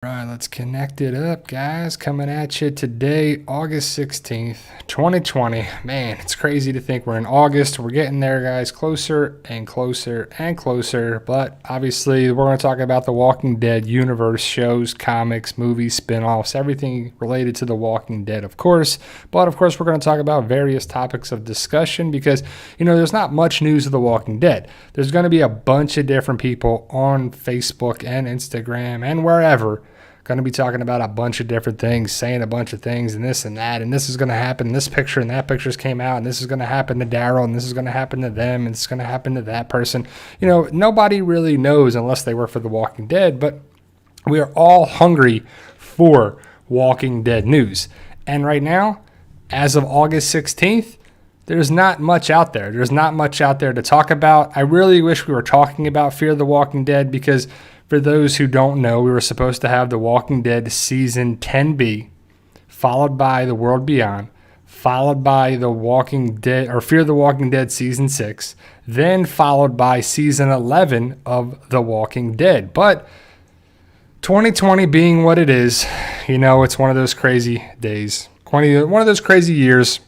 Right, let's connect it up, guys. Coming at you today, August 16th, 2020. Man, it's crazy to think we're in August. We're getting there, guys, closer and closer and closer. But obviously, we're going to talk about the Walking Dead universe, shows, comics, movies, spin-offs, everything related to the Walking Dead, of course. But, of course, we're going to talk about various topics of discussion because, there's not much news of the Walking Dead. There's going to be a bunch of different people on Facebook and Instagram and wherever going to be talking about a bunch of different things, saying a bunch of things and this and that, and this is going to happen, this picture and that pictures came out, and this is going to happen to Daryl, and this is going to happen to them, and it's going to happen to that person. Nobody really knows unless they work for The Walking Dead, but we are all hungry for Walking Dead news. And right now, as of August 16th, there's not much out there. There's not much out there to talk about. I really wish we were talking about Fear the Walking Dead because for those who don't know, we were supposed to have The Walking Dead Season 10B, followed by The World Beyond, followed by The Walking Dead, or Fear the Walking Dead Season 6, then followed by Season 11 of The Walking Dead. But 2020 being what it is, it's one of those crazy days, one of those crazy years.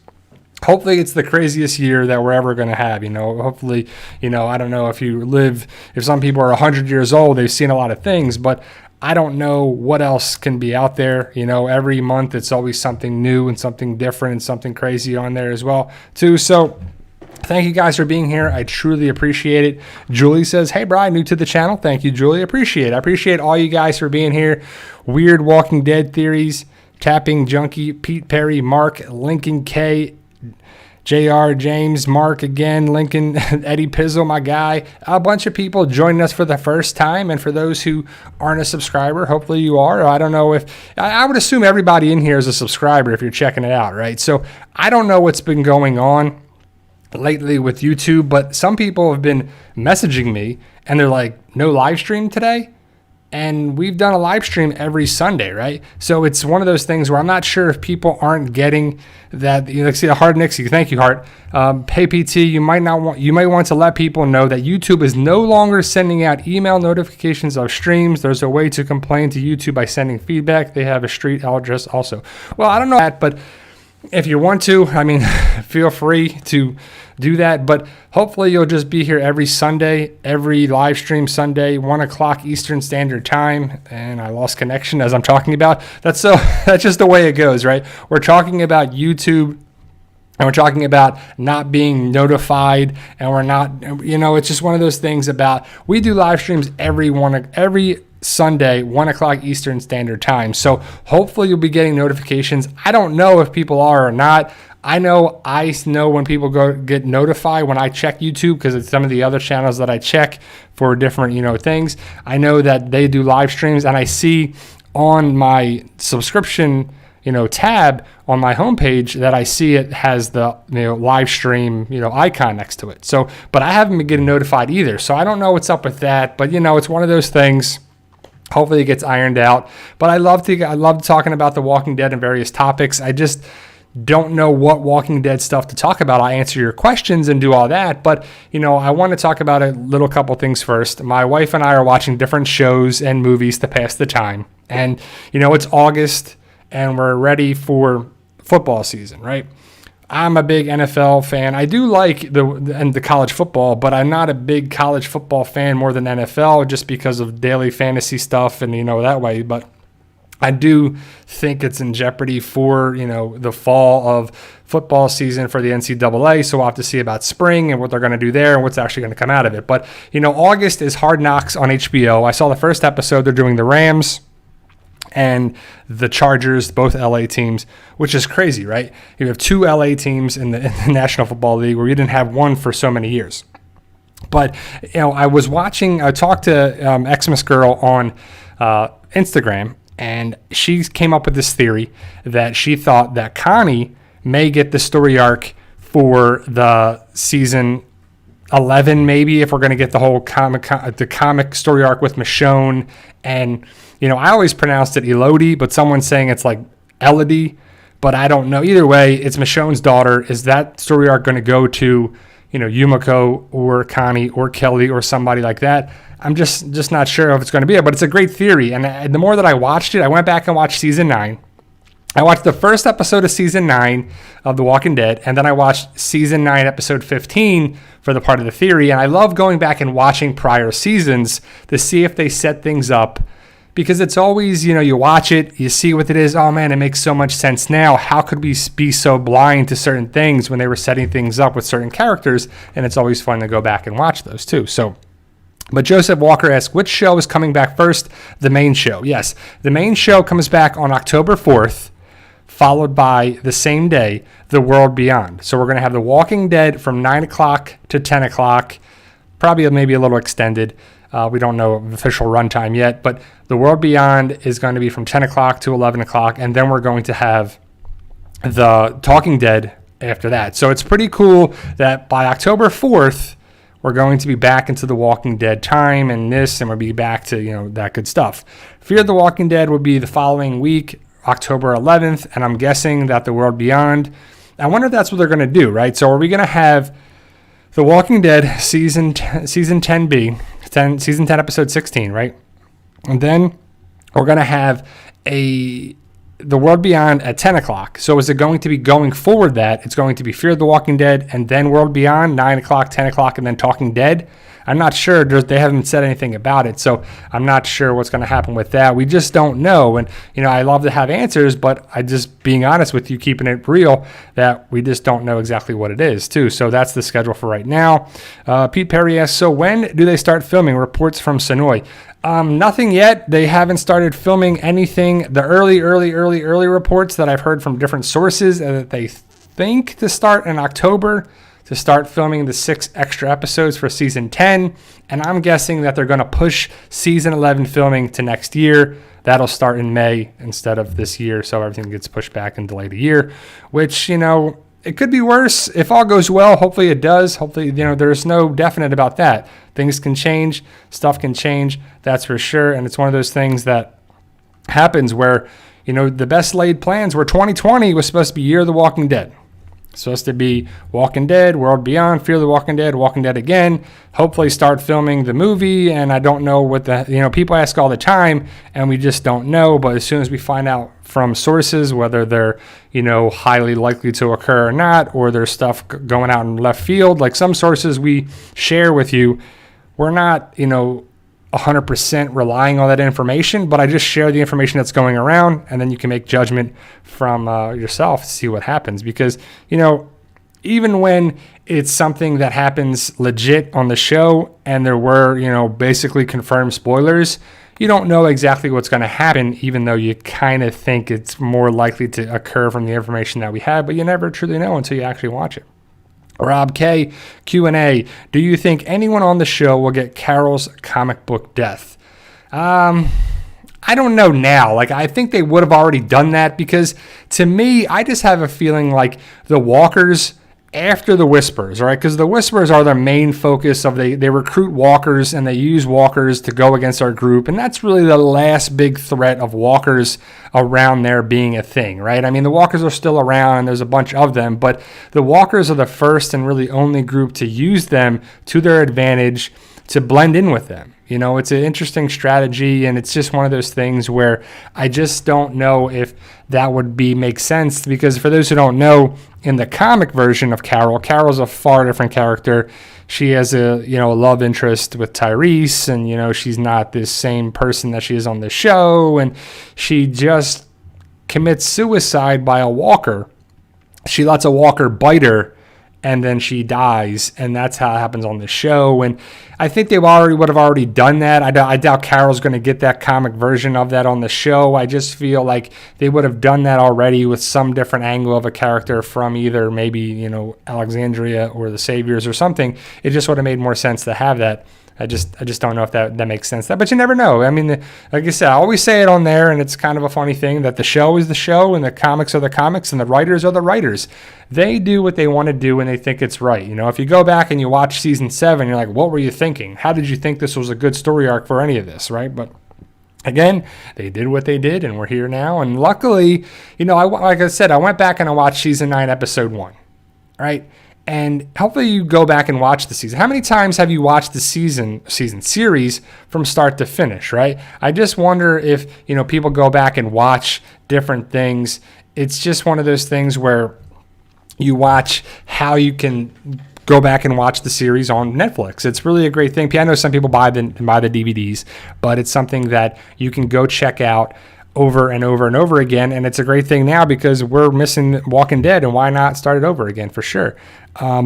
Hopefully it's the craziest year that we're ever going to have, hopefully, I don't know if some people are 100 years old, they've seen a lot of things, but I don't know what else can be out there. Every month it's always something new and something different and something crazy on there as well too. So thank you guys for being here. I truly appreciate it. Julie says, hey, Brian, new to the channel. Thank you, Julie. Appreciate it. I appreciate all you guys for being here. Weird Walking Dead theories, Tapping Junkie, Pete Perry, Mark, Lincoln K, JR, James, Mark again, Lincoln, Eddie Pizzle, my guy. A bunch of people joining us for the first time. And for those who aren't a subscriber, hopefully you are. I don't know I would assume everybody in here is a subscriber if you're checking it out, right? So I don't know what's been going on lately with YouTube, but some people have been messaging me and they're like, no live stream today? And we've done a live stream every Sunday, right? So it's one of those things where I'm not sure if people aren't getting that. See the Hard Nixie. Thank you, Hart. Hey PT, you might want to let people know that YouTube is no longer sending out email notifications of streams. There's a way to complain to YouTube by sending feedback. They have a street address also. Well, I don't know that, but if you want to, feel free to do that. But hopefully you'll just be here every Sunday, every live stream Sunday, 1 o'clock Eastern Standard Time. And I lost connection as I'm talking about. That's just the way it goes, right? We're talking about YouTube. And we're talking about not being notified, and we're not, it's just one of those things about, we do live streams every Sunday, 1 o'clock Eastern Standard Time. So hopefully you'll be getting notifications. I don't know if people are or not. I know when people get notified when I check YouTube, because it's some of the other channels that I check for different, things. I know that they do live streams, and I see on my subscription tab on my homepage that I see it has the live stream icon next to it. So, but I haven't been getting notified either. So I don't know what's up with that. But it's one of those things. Hopefully it gets ironed out. But I love talking about The Walking Dead and various topics. I just don't know what Walking Dead stuff to talk about. I answer your questions and do all that. But I want to talk about a little couple things first. My wife and I are watching different shows and movies to pass the time. And it's August, and we're ready for football season, right? I'm a big NFL fan. I do like the college football, but I'm not a big college football fan more than NFL just because of daily fantasy stuff and, that way. But I do think it's in jeopardy for, the fall of football season for the NCAA. So we'll have to see about spring and what they're going to do there and what's actually going to come out of it. But, August is Hard Knocks on HBO. I saw the first episode. They're doing the Rams and the Chargers, both LA teams, which is crazy, right? You have two LA teams in the National Football League where you didn't have one for so many years. But, I talked to Xmas Girl on Instagram, and she came up with this theory that she thought that Connie may get the story arc for the season 11, maybe, if we're going to get the whole comic story arc with Michonne. And I always pronounced it Elodie, but someone's saying it's like Elodie, but I don't know. Either way, it's Michonne's daughter. Is that story arc going to go to Yumiko or Connie or Kelly or somebody like that. I'm just not sure if it's going to be it, but it's a great theory. And the more that I watched it, I went back and watched season 9. I watched the first episode of season 9 of The Walking Dead, and then I watched season 9, episode 15 for the part of the theory. And I love going back and watching prior seasons to see if they set things up, because it's always, you watch it, you see what it is. Oh man, it makes so much sense now. How could we be so blind to certain things when they were setting things up with certain characters? And it's always fun to go back and watch those too. But Joseph Walker asks, which show is coming back first? The main show. Yes, the main show comes back on October 4th. Followed by the same day, The World Beyond. So we're going to have The Walking Dead from 9 o'clock to 10 o'clock, probably maybe a little extended. We don't know official runtime yet, but The World Beyond is going to be from 10 o'clock to 11 o'clock, and then we're going to have The Talking Dead after that. So it's pretty cool that by October 4th, we're going to be back into The Walking Dead time and we'll be back to, that good stuff. Fear the Walking Dead would be the following week, October 11th, and I'm guessing that The World Beyond, I wonder if that's what they're going to do, right? So are we going to have The Walking Dead season 10B, season 10, episode 16, right? And then we're going to have The World Beyond at 10 o'clock. So is it going to be going forward that it's going to be Fear the Walking Dead and then World Beyond, 9 o'clock, 10 o'clock, and then Talking Dead? I'm not sure. They haven't said anything about it, so I'm not sure what's going to happen with that. We just don't know. And, I love to have answers, but I just, being honest with you, keeping it real, that we just don't know exactly what it is, too. So that's the schedule for right now. Pete Perry asks, so when do they start filming? Reports from Sonoy. Nothing yet. They haven't started filming anything. The early reports that I've heard from different sources are that they think to start in October, to start filming the 6 extra episodes for season 10. And I'm guessing that they're going to push season 11 filming to next year. That'll start in May instead of this year. So everything gets pushed back and delayed a year, which, it could be worse. If all goes well, hopefully it does. Hopefully, there's no definite about that. Things can change. Stuff can change. That's for sure. And it's one of those things that happens where, the best laid plans were 2020 was supposed to be Year of the Walking Dead. Supposed to be Walking Dead, World Beyond, Fear the Walking Dead again. Hopefully start filming the movie, and I don't know what people ask all the time, and we just don't know. But as soon as we find out from sources whether they're, highly likely to occur or not, or there's stuff going out in left field, like some sources we share with you, we're not, 100% relying on that information, but I just share the information that's going around, and then you can make judgment from yourself to see what happens. Because, even when it's something that happens legit on the show and there were, basically confirmed spoilers, you don't know exactly what's going to happen, even though you kind of think it's more likely to occur from the information that we have, but you never truly know until you actually watch it. Rob K, Q&A, do you think anyone on the show will get Carol's comic book death? I don't know now. I think they would have already done that, because to me, I just have a feeling like the Walkers after the Whispers, right? Because the Whispers are their main focus of they recruit Walkers and they use Walkers to go against our group. And that's really the last big threat of Walkers around there being a thing, right? I mean, the Walkers are still around and there's a bunch of them, but the Walkers are the first and really only group to use them to their advantage to blend in with them. It's an interesting strategy, and it's just one of those things where I just don't know if that would make sense, because for those who don't know, in the comic version of Carol's a far different character. She has a love interest with Tyrese, and she's not this same person that she is on the show, and she just commits suicide by a walker. She lets a walker bite her, and then she dies, and that's how it happens on the show. And I think they would have already done that. I doubt Carol's going to get that comic version of that on the show. I just feel like they would have done that already with some different angle of a character from either maybe, Alexandria or the Saviors or something. It just would have made more sense to have that. I just don't know if that makes sense. But you never know. I mean, like I said, I always say it on there, and it's kind of a funny thing that the show is the show and the comics are the comics and the writers are the writers. They do what they want to do when they think it's right. If you go back and you watch season 7, you're like, what were you thinking? How did you think this was a good story arc for any of this, right? But again, they did what they did, and we're here now. And luckily, like I said, I went back and I watched season 9, episode 1, right? And hopefully you go back and watch the season. How many times have you watched the season series from start to finish, right? I just wonder if, people go back and watch different things. It's just one of those things where you watch how you can go back and watch the series on Netflix. It's really a great thing. I know some people buy the DVDs, but it's something that you can go check out over and over and over again. And it's a great thing now because we're missing Walking Dead, and why not start it over again for sure.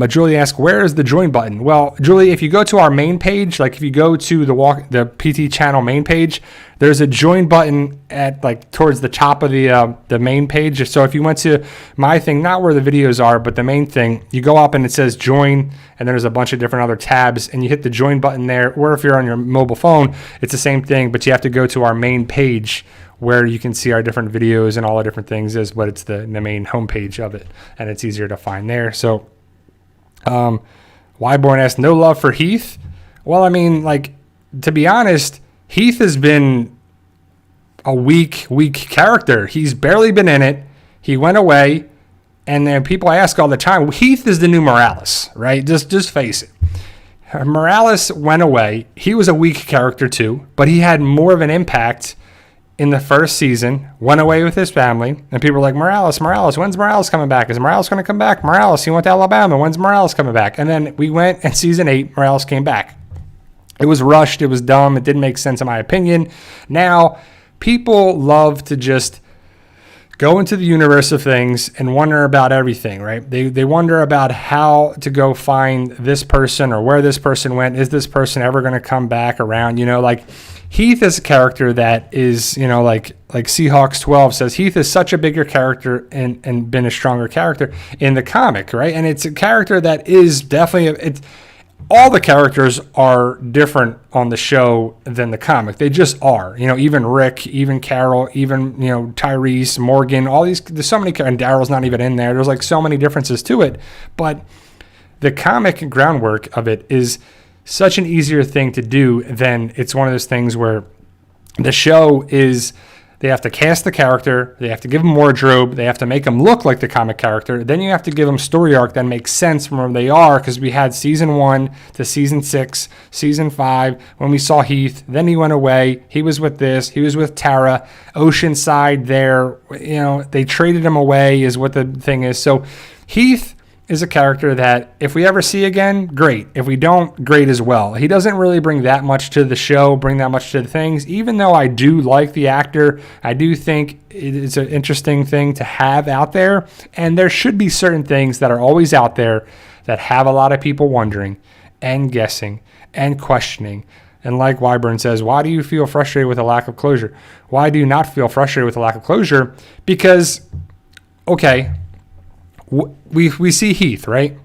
Julie asked, where is the join button? Well, Julie, if you go to our main page, like if you go to the PT channel main page, there's a join button at towards the top of the main page. So if you went to my thing, not where the videos are, but the main thing, you go up and it says join, and there's a bunch of different other tabs, and you hit the join button there. Or if you're on your mobile phone, it's the same thing, but you have to go to our main page where you can see our different videos and all the different things but it's the main homepage of it, and it's easier to find there. So Wyborn asked, no love for Heath? Well, I mean, to be honest, Heath has been a weak character. He's barely been in it. He went away, and then people ask all the time, Heath is the new Morales, right? Just face it. Morales went away. He was a weak character too, but he had more of an impact in the first season, went away with his family, and people were like, Morales, when's Morales coming back? Is Morales going to come back? Morales, he went to Alabama. When's Morales coming back? And then we went, and season 8, Morales came back. It was rushed. It was dumb. It didn't make sense in my opinion. Now, people love to just go into the universe of things and wonder about everything, right? They wonder about how to go find this person or where this person went. Is this person ever going to come back around? Heath is a character that is, like Seahawks 12 says, Heath is such a bigger character and been a stronger character in the comic, right? And it's a character that is definitely, all the characters are different on the show than the comic. They just are, even Rick, even Carol, even, Tyrese, Morgan, all these, there's so many, and Daryl's not even in there. There's so many differences to it, but the comic groundwork of it is such an easier thing to do than it's one of those things where the show is, they have to cast the character, they have to give him wardrobe, they have to make him look like the comic character, then you have to give him story arc that makes sense from where they are, because we had season 1 to season 6, season 5, when we saw Heath, then he went away, he was with this, he was with Tara, Oceanside there, they traded him away is what the thing is. So Heath is a character that if we ever see again, great. If we don't, great as well. He doesn't really bring that much to the show, bring that much to the things, even though I do like the actor. I do think it's an interesting thing to have out there, and there should be certain things that are always out there that have a lot of people wondering and guessing and questioning. And like Wyburn says, why do you feel frustrated with a lack of closure? Why do you not feel frustrated with a lack of closure? Because, okay, we see Heath, right?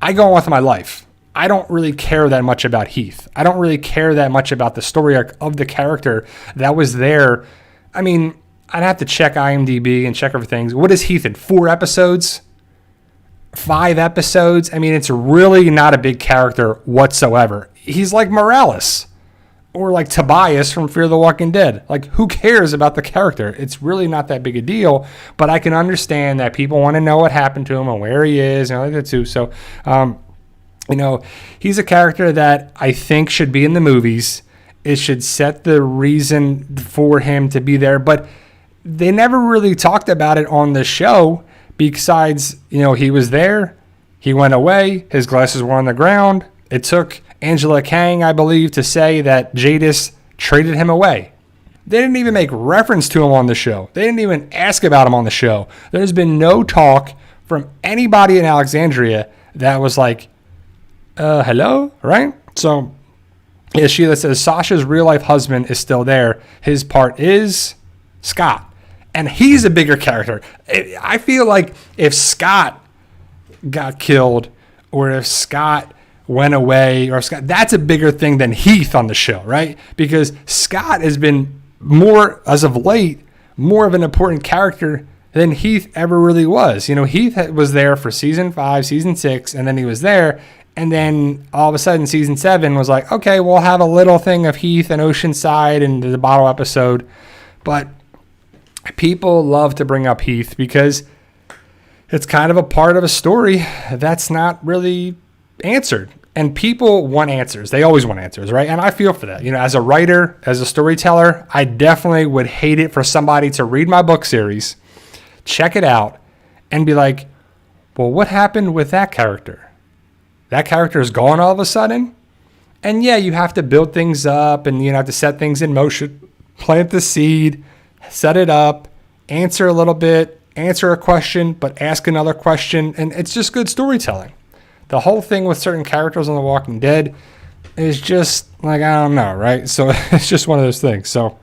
I go on with my life. I don't really care that much about Heath. I don't really care that much about the story arc of the character that was there. I mean, I'd have to check IMDb and check everything. What is Heath in? 4 episodes? 5 episodes? I mean, it's really not a big character whatsoever. He's like Morales or like Tobias from Fear the Walking Dead. Who cares about the character? It's really not that big a deal, but I can understand that people want to know what happened to him and where he is and all that too. So, he's a character that I think should be in the movies. It should set the reason for him to be there, but they never really talked about it on the show besides, he was there, he went away, his glasses were on the ground. It took Angela Kang, I believe, to say that Jadis traded him away. They didn't even make reference to him on the show. They didn't even ask about him on the show. There's been no talk from anybody in Alexandria that was like, hello, right? So, yeah, Sheila says, Sasha's real-life husband is still there. His part is Scott. And he's a bigger character. I feel like if Scott got killed or if Scott went away, or Scott, that's a bigger thing than Heath on the show, right? Because Scott has been more, as of late, more of an important character than Heath ever really was. Heath was there for season 5, season 6, and then he was there, and then all of a sudden season 7 was like, okay, we'll have a little thing of Heath and Oceanside and the bottle episode. But people love to bring up Heath because it's kind of a part of a story that's not really answered. And people want answers. They always want answers, right? And I feel for that. As a writer, as a storyteller, I definitely would hate it for somebody to read my book series, check it out, and be like, well, what happened with that character? That character is gone all of a sudden? And yeah, you have to build things up and you have to set things in motion, plant the seed, set it up, answer a little bit, answer a question, but ask another question. And it's just good storytelling. The whole thing with certain characters on The Walking Dead is just like, I don't know, right? So it's just one of those things. So,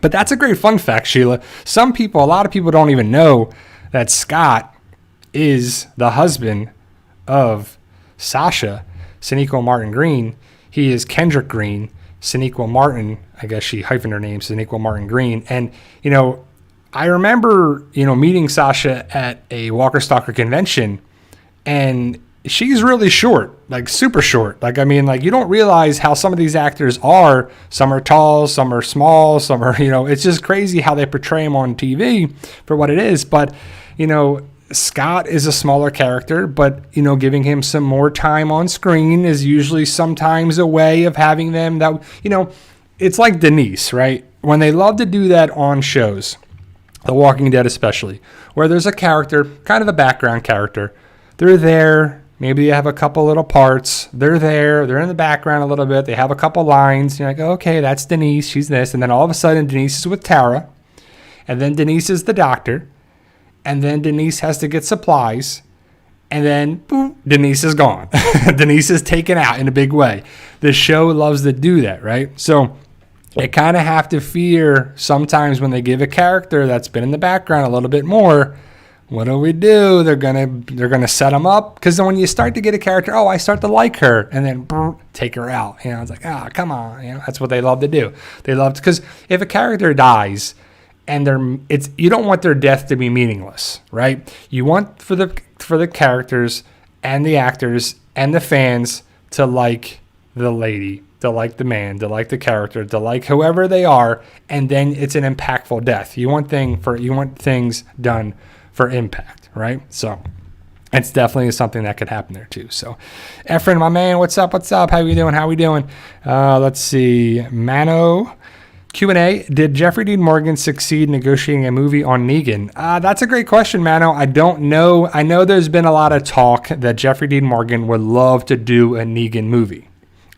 but that's a great fun fact, Sheila. A lot of people don't even know that Scott is the husband of Sasha, Sonequa Martin Green. He is Kendrick Green, Sonequa Martin. I guess she hyphened her name, Sonequa Martin Green. And, I remember, meeting Sasha at a Walker Stalker convention, and she's really short, like super short. You don't realize how some of these actors are. Some are tall, some are small, some are, it's just crazy how they portray them on TV for what it is. But, Scott is a smaller character, but, giving him some more time on screen is usually sometimes a way of having them that, it's like Denise, right? When they love to do that on shows, The Walking Dead especially, where there's a character, kind of a background character, they're there. Maybe you have a couple little parts. They're there. They're in the background a little bit. They have a couple lines. You're like, okay, that's Denise. She's this. And then all of a sudden, Denise is with Tara. And then Denise is the doctor. And then Denise has to get supplies. And then, boom, Denise is gone. Denise is taken out in a big way. The show loves to do that, right? So you kind of have to fear sometimes when they give a character that's been in the background a little bit more. What do? They're gonna set them up, because then when you start to get a character, I start to like her, and then take her out. It's like, come on. That's what they love to do. They love to, because if a character dies, and you don't want their death to be meaningless, right? You want for the characters and the actors and the fans to like the lady, to like the man, to like the character, to like whoever they are, and then it's an impactful death. You want things done for impact, right? So it's definitely something that could happen there too. So Efren, my man, what's up? How we doing? Let's see. Mano Q&A, did Jeffrey Dean Morgan succeed negotiating a movie on Negan? That's a great question, Mano. I don't know. I know there's been a lot of talk that Jeffrey Dean Morgan would love to do a Negan movie.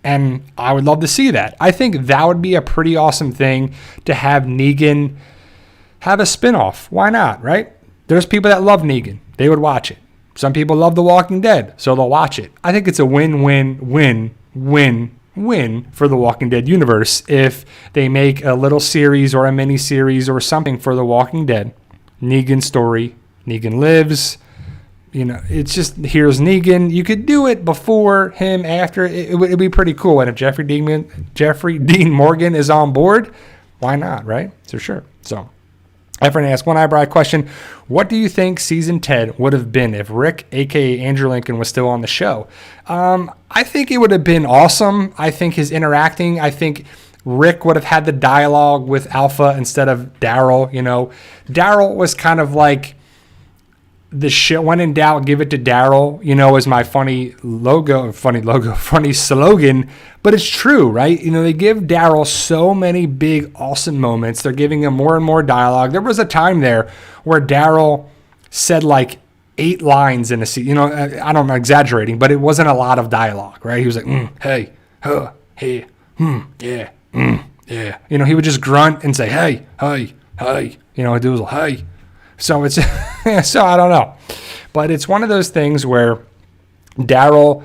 And I would love to see that. I think that would be a pretty awesome thing to have Negan have a spinoff. Why not, right? There's people that love Negan. They would watch it. Some people love The Walking Dead, so they'll watch it. I think it's a win-win-win-win for The Walking Dead universe if they make a little series or a mini series or something for The Walking Dead. Negan story. Negan lives. It's just, here's Negan. You could do it before him, after. It would be pretty cool. And if Jeffrey Dean Morgan is on board, why not, right? For sure. So Efren asked one eyebrow question. What do you think season 10 would have been if Rick, a.k.a. Andrew Lincoln, was still on the show? I think it would have been awesome. I think his interacting, Rick would have had the dialogue with Alpha instead of Daryl. Daryl was kind of like the shit. When in doubt, give it to Daryl, is my funny slogan. But it's true, right? They give Daryl so many big, awesome moments. They're giving him more and more dialogue. There was a time there where Daryl said like 8 lines in a scene. I don't know, exaggerating, but it wasn't a lot of dialogue, right? He was like, hey, hey, yeah, yeah. He would just grunt and say, hey, it was like, hey. So it's, so I don't know. But it's one of those things where Daryl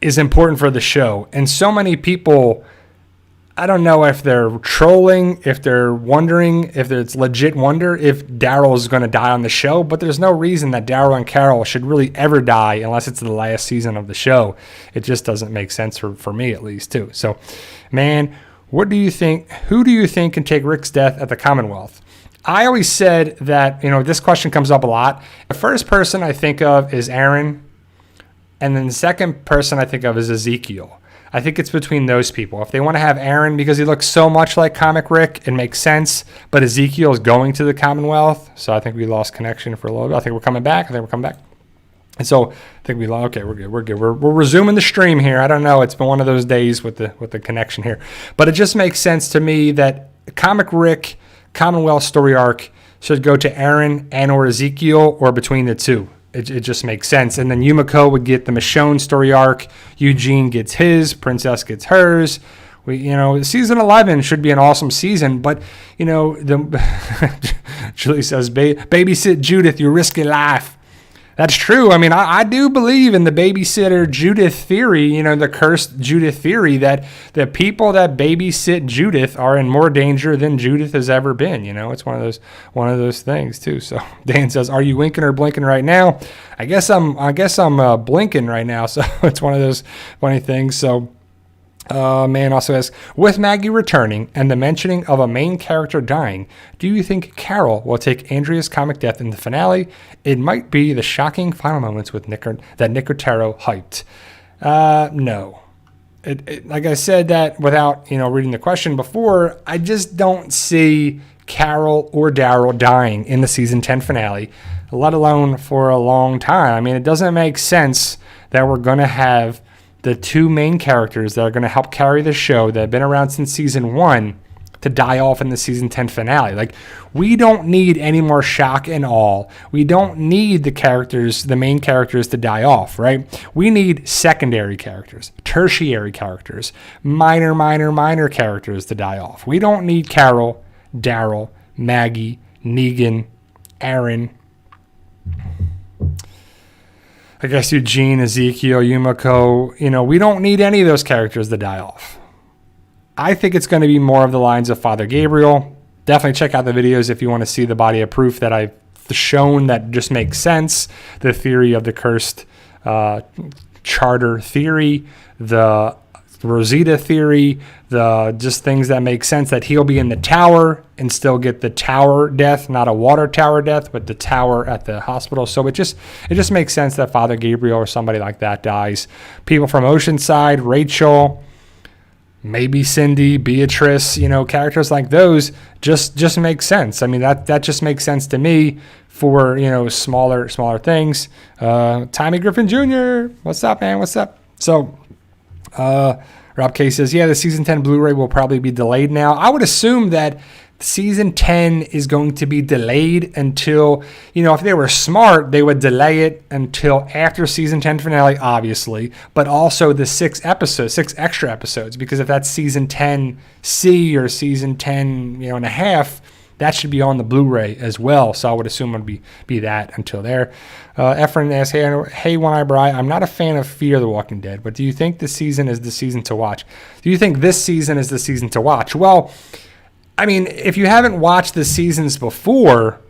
is important for the show. And so many people, I don't know if they're trolling, if they're wondering, if it's legit wonder if Daryl is going to die on the show. But there's no reason that Daryl and Carol should really ever die unless it's the last season of the show. It just doesn't make sense for me, at least, too. So, man, what do you think? Who do you think can take Rick's death at the Commonwealth? I always said that, this question comes up a lot. The first person I think of is Aaron. And then the second person I think of is Ezekiel. I think it's between those people. If they want to have Aaron because he looks so much like Comic Rick, it makes sense. But Ezekiel is going to the Commonwealth, so I think we lost connection for a little bit. I think we're coming back. And so I think okay, we're good. We're resuming the stream here. I don't know. It's been one of those days with the connection here. But it just makes sense to me that Comic Rick Commonwealth story arc should go to Aaron and or Ezekiel or between the two. It just makes sense. And then Yumiko would get the Michonne story arc. Eugene gets his. Princess gets hers. Season 11 should be an awesome season, but, Julie says, babysit Judith, you risk your life. That's true. I mean, I do believe in the babysitter Judith theory, the cursed Judith theory, that the people that babysit Judith are in more danger than Judith has ever been. It's one of those things too. So Dan says, "Are you winking or blinking right now?" I guess I'm blinking right now. So it's one of those funny things. So. Man also asks, with Maggie returning and the mentioning of a main character dying, do you think Carol will take Andrea's comic death in the finale? It might be the shocking final moments with Nick Otero hyped. No. Like I said that without, reading the question before, I just don't see Carol or Daryl dying in the season 10 finale, let alone for a long time. I mean, it doesn't make sense that we're going to have the two main characters that are going to help carry the show that have been around since season 1 to die off in the season 10 finale. Like, we don't need any more shock and awe. We don't need the main characters to die off, right? We need secondary characters, tertiary characters, minor characters to die off. We don't need Carol, Daryl, Maggie, Negan, Aaron, I guess Eugene, Ezekiel, Yumiko, we don't need any of those characters to die off. I think it's going to be more of the lines of Father Gabriel. Definitely check out the videos if you want to see the body of proof that I've shown that just makes sense. The theory of the cursed charter theory, the Rosita theory, the just things that make sense, that he'll be in the tower and still get the tower death, not a water tower death, but the tower at the hospital. So it just makes sense that Father Gabriel or somebody like that dies. People from Oceanside, Rachel, maybe Cindy, Beatrice, characters like those just make sense. I mean, that just makes sense to me for, smaller things. Tommy Griffin Jr., what's up, man? What's up? So, Rob K says, yeah, the season 10 Blu-ray will probably be delayed now. I would assume that season 10 is going to be delayed until, if they were smart, they would delay it until after season 10 finale, obviously, but also the 6 extra episodes, because if that's season 10C or season 10, and a half, that should be on the Blu-ray as well. So I would assume it would be that until there. Efren asks, hey, One Eye Bri, I'm not a fan of Fear the Walking Dead, but do you think this season is the season to watch? Do you think this season is the season to watch? Well, I mean, if you haven't watched the seasons before,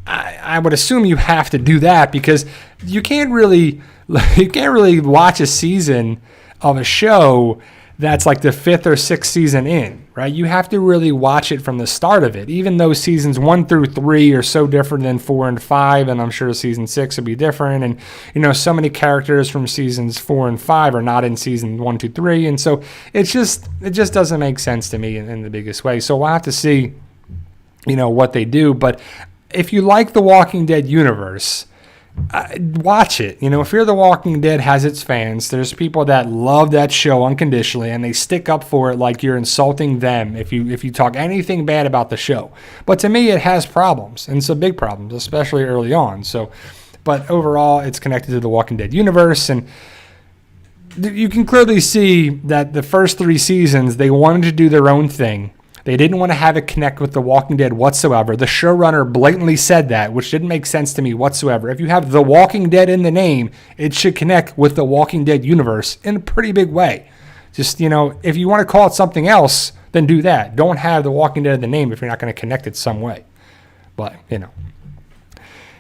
I would assume you have to do that, because you can't really watch a season of a show that's like the 5th or 6th season in, right? You have to really watch it from the start of it, even though seasons 1 through 3 are so different than 4 and 5, and I'm sure season 6 will be different. And, so many characters from seasons 4 and 5 are not in season 1, 2, 3. And so it just doesn't make sense to me in the biggest way. So we'll have to see, what they do. But if you like the Walking Dead universe, watch it. Fear the Walking Dead has its fans. There's people that love that show unconditionally, and they stick up for it like you're insulting them if you talk anything bad about the show. But to me, it has problems, and some big problems, especially early on. So, but overall, it's connected to the Walking Dead universe, and you can clearly see that the first 3 seasons, they wanted to do their own thing. They didn't want to have it connect with The Walking Dead whatsoever. The showrunner blatantly said that, which didn't make sense to me whatsoever. If you have The Walking Dead in the name, it should connect with The Walking Dead universe in a pretty big way. Just, if you want to call it something else, then do that. Don't have The Walking Dead in the name if you're not going to connect it some way. But,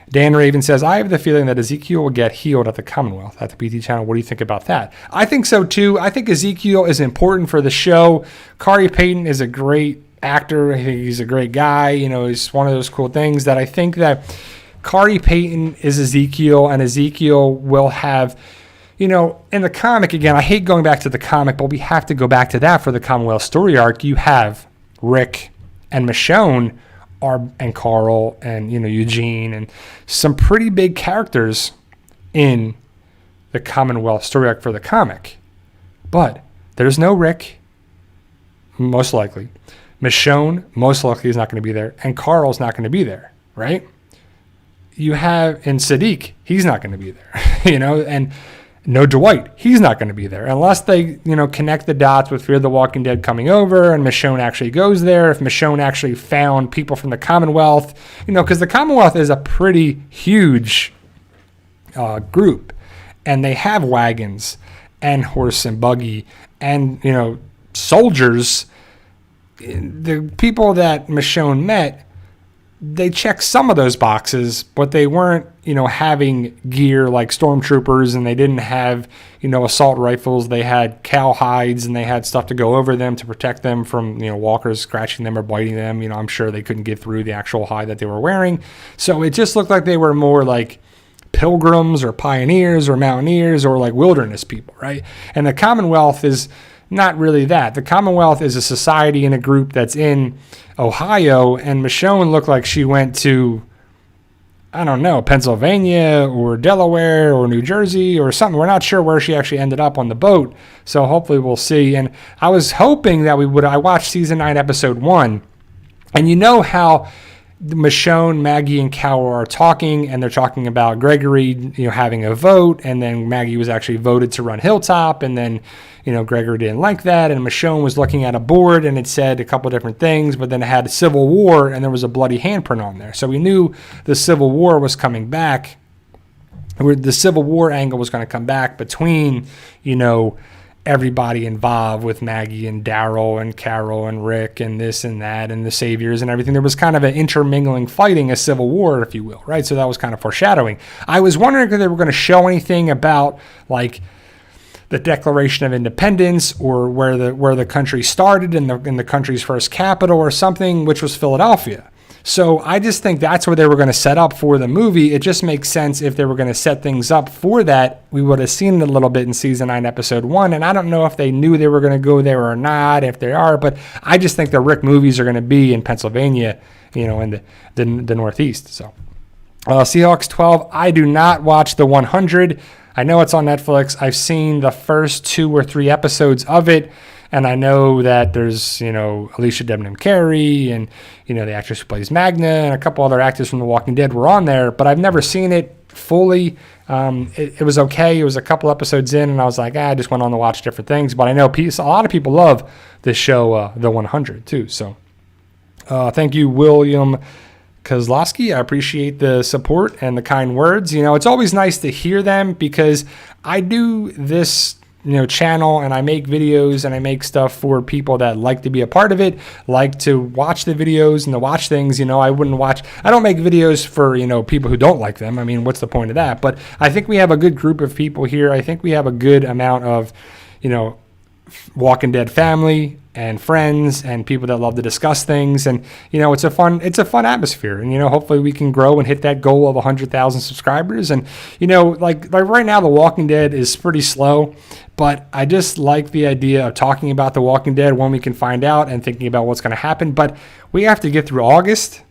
Dan Raven says, I have the feeling that Ezekiel will get healed at the Commonwealth at the BT channel. What do you think about that? I think so too. I think Ezekiel is important for the show. Khary Payton is a great actor. I think he's a great guy. He's one of those cool things that I think that Khary Payton is Ezekiel, and Ezekiel will have, in the comic, again, I hate going back to the comic, but we have to go back to that for the Commonwealth story arc. You have Rick and Michonne and Carl and, Eugene and some pretty big characters in the Commonwealth story arc for the comic. But there's no Rick, most likely. Michonne, most likely, is not going to be there. And Carl's not going to be there, right? You have, and Sadiq, he's not going to be there, and no Dwight, he's not going to be there. Unless they, connect the dots with Fear the Walking Dead coming over and Michonne actually goes there. If Michonne actually found people from the Commonwealth, because the Commonwealth is a pretty huge group. And they have wagons and horse and buggy and, soldiers. The people that Michonne met, they checked some of those boxes, but they weren't, having gear like stormtroopers, and they didn't have, assault rifles. They had cow hides, and they had stuff to go over them to protect them from, walkers scratching them or biting them. I'm sure they couldn't get through the actual hide that they were wearing. So it just looked like they were more like pilgrims or pioneers or mountaineers or like wilderness people, right? And the Commonwealth is not really that. The Commonwealth is a society and a group that's in Ohio, and Michonne looked like she went to, I don't know, Pennsylvania or Delaware or New Jersey or something. We're not sure where she actually ended up on the boat, so hopefully we'll see. And I was hoping that I watched season 9, episode 1, and how Michonne, Maggie, and Cal are talking, and they're talking about Gregory, having a vote, and then Maggie was actually voted to run Hilltop, and then, Gregory didn't like that, and Michonne was looking at a board, and it said a couple different things, but then it had Civil War, and there was a bloody handprint on there. So we knew the Civil War was coming back, the Civil War angle was going to come back between, everybody involved with Maggie and Daryl and Carol and Rick and this and that and the Saviors and everything. There was kind of an intermingling fighting, a civil war, if you will, right? So that was kind of foreshadowing. I was wondering if they were going to show anything about like the Declaration of Independence or where the country started in the country's first capital or something, which was Philadelphia. So I just think that's where they were going to set up for the movie. It just makes sense if they were going to set things up for that. We would have seen it a little bit in season 9, episode 1. And I don't know if they knew they were going to go there or not, if they are, but I just think the Rick movies are going to be in Pennsylvania, in the Northeast. So Seahawks 12, I do not watch the 100. I know it's on Netflix. I've seen the first 2 or 3 episodes of it. And I know that there's, Alicia Debnam Carey and, the actress who plays Magna and a couple other actors from The Walking Dead were on there, but I've never seen it fully. It was okay. It was a couple episodes in, and I was like, I just went on to watch different things. But I know a lot of people love this show, The 100, too. So thank you, William Kozlowski. I appreciate the support and the kind words. It's always nice to hear them because I do this channel, and I make videos and I make stuff for people that like to be a part of it, like to watch the videos and to watch things. I don't make videos for, people who don't like them. I mean, what's the point of that? But I think we have a good group of people here. I think we have a good amount of, Walking Dead family and friends and people that love to discuss things. And, it's a fun atmosphere. And, hopefully we can grow and hit that goal of 100,000 subscribers. And, like right now, The Walking Dead is pretty slow, but I just like the idea of talking about The Walking Dead when we can find out and thinking about what's going to happen. But we have to get through August,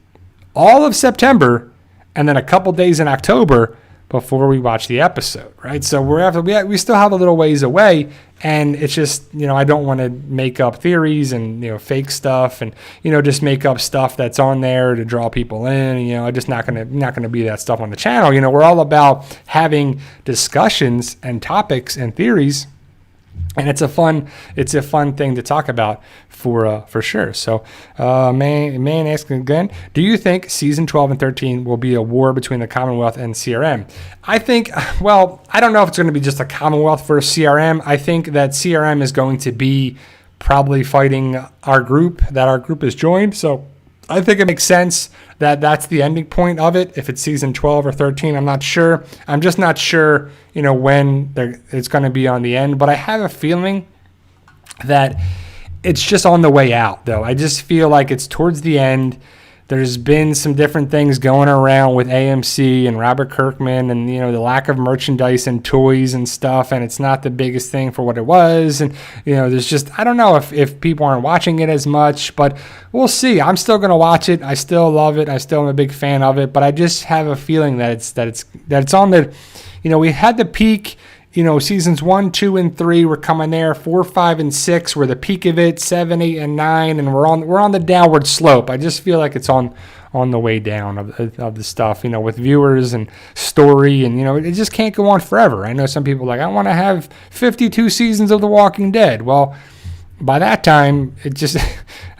all of September, and then a couple days in October before we watch the episode, right? So we still have a little ways away, and it's just, I don't want to make up theories and, fake stuff and, just make up stuff that's on there to draw people in. I'm just not going to be that stuff on the channel. We're all about having discussions and topics and theories. And it's a fun thing to talk about for sure. So, man asking again, do you think season 12 and 13 will be a war between the Commonwealth and CRM? I think, I don't know if it's going to be just a Commonwealth versus CRM. I think that CRM is going to be probably fighting our group has joined. So I think it makes sense that that's the ending point of it. If it's season 12 or 13, I'm not sure. I'm just not sure, when it's going to be on the end. But I have a feeling that it's just on the way out, though. I just feel like it's towards the end. there's been some different things going around with AMC and Robert Kirkman and, the lack of merchandise and toys and stuff, and it's not the biggest thing for what it was. And, there's just, I don't know if people aren't watching it as much, but we'll see. I'm still going to watch it. I still love it. I still am a big fan of it, but I just have a feeling that it's on the, we had the peak. Seasons 1, 2, and 3 were coming there. 4, 5, and 6 were the peak of it. 7, 8, and 9, and we're on the downward slope. I just feel like it's on the way down of the stuff. with viewers and story, and it just can't go on forever. I know some people are like, I want to have 52 seasons of The Walking Dead. Well, by that time, I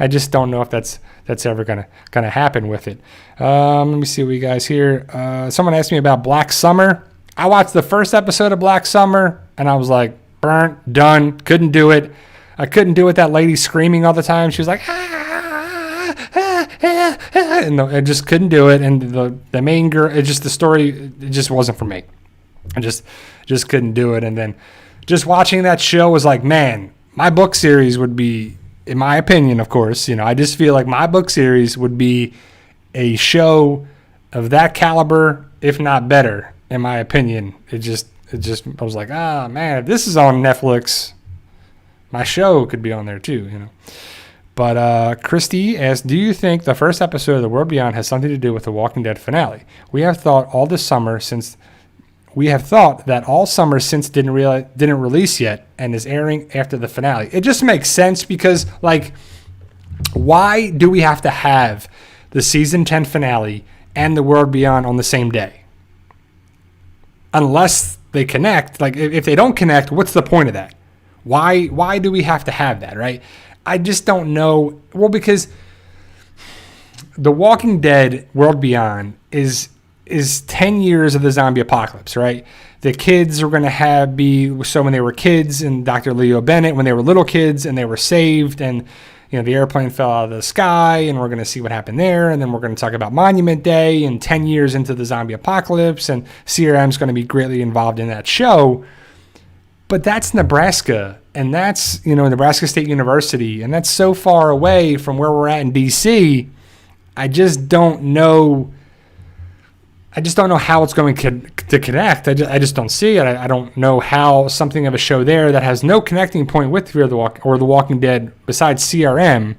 just don't know if that's ever gonna happen with it. Let me see what you guys here. Someone asked me about Black Summer. I watched the first episode of Black Summer, and I was like, burnt, done, couldn't do it. I couldn't do it. That lady screaming all the time. She was like, and I just couldn't do it. And the main girl, the story, it just wasn't for me. I just couldn't do it. And then just watching that show was like, man, my book series would be, in my opinion, of course, I just feel like my book series would be a show of that caliber, if not better. In my opinion, I was like, man, if this is on Netflix, my show could be on there too, But Christy asked, do you think the first episode of The World Beyond has something to do with the Walking Dead finale? We have thought all summer since didn't release yet and is airing after the finale. It just makes sense because, why do we have to have the season 10 finale and The World Beyond on the same day? Unless they connect, if they don't connect, what's the point of that? Why do we have to have that, right? I just don't know. Well, because The Walking Dead World Beyond is 10 years of the zombie apocalypse, right? The kids are going to be so when they were kids, and Dr. Leo Bennett when they were little kids, and they were saved, and the airplane fell out of the sky, and we're going to see what happened there. And then we're going to talk about Monument Day and 10 years into the zombie apocalypse, and CRM's going to be greatly involved in that show. But that's Nebraska, and that's, Nebraska State University, and that's so far away from where we're at in DC. I just don't know how it's going to connect. I just don't see it. I don't know how something of a show there that has no connecting point with Fear the Walking Dead besides CRM.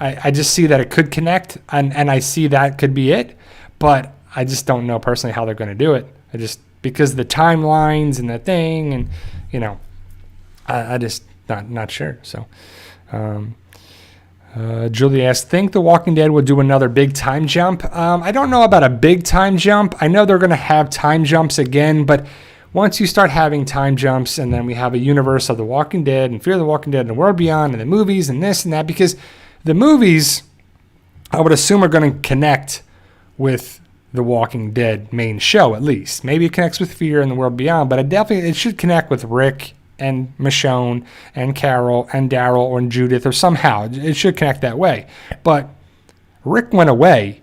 I just see that it could connect, and I see that could be it. But I just don't know personally how they're going to do it. Because of the timelines and the thing, and I just not sure. So. Julie asked, think The Walking Dead will do another big time jump? I don't know about a big time jump. I know they're going to have time jumps again, but once you start having time jumps, and then we have a universe of The Walking Dead and Fear the Walking Dead and The World Beyond and the movies and this and that, because the movies, I would assume, are going to connect with The Walking Dead main show, at least. Maybe it connects with Fear and The World Beyond, but it should connect with Rick and Michonne and Carol and Daryl and Judith, or somehow it should connect that way. But Rick went away,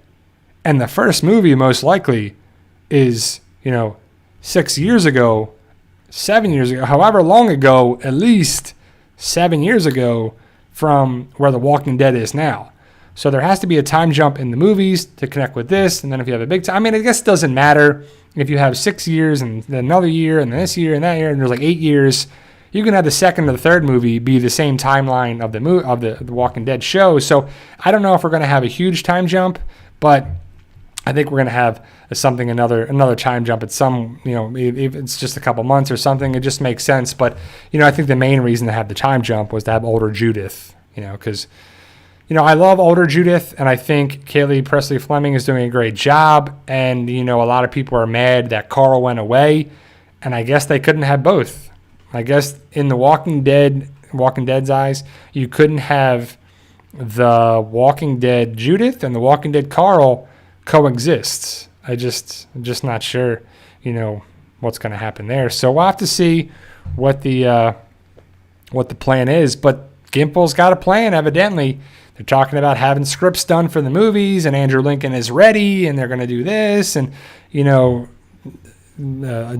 and the first movie most likely is 6 years ago, 7 years ago, however long ago, at least 7 years ago from where The Walking Dead is now. So there has to be a time jump in the movies to connect with this, and then if you have a big time, I guess it doesn't matter if you have 6 years and then another year and this year and that year, and there's 8 years. You can have the second or the third movie be the same timeline of the Walking Dead show. So I don't know if we're going to have a huge time jump, but I think we're going to have another time jump at some, if it's just a couple months or something. It just makes sense. But I think the main reason to have the time jump was to have older Judith, because I love older Judith, and I think Kaylee Presley Fleming is doing a great job. And a lot of people are mad that Carl went away, and I guess they couldn't have both. I guess in the Walking Dead's eyes, you couldn't have the Walking Dead Judith and the Walking Dead Carl coexist. I'm just not sure, what's going to happen there. So we'll have to see what the plan is. But Gimple's got a plan, evidently. They're talking about having scripts done for the movies, and Andrew Lincoln is ready, and they're going to do this, and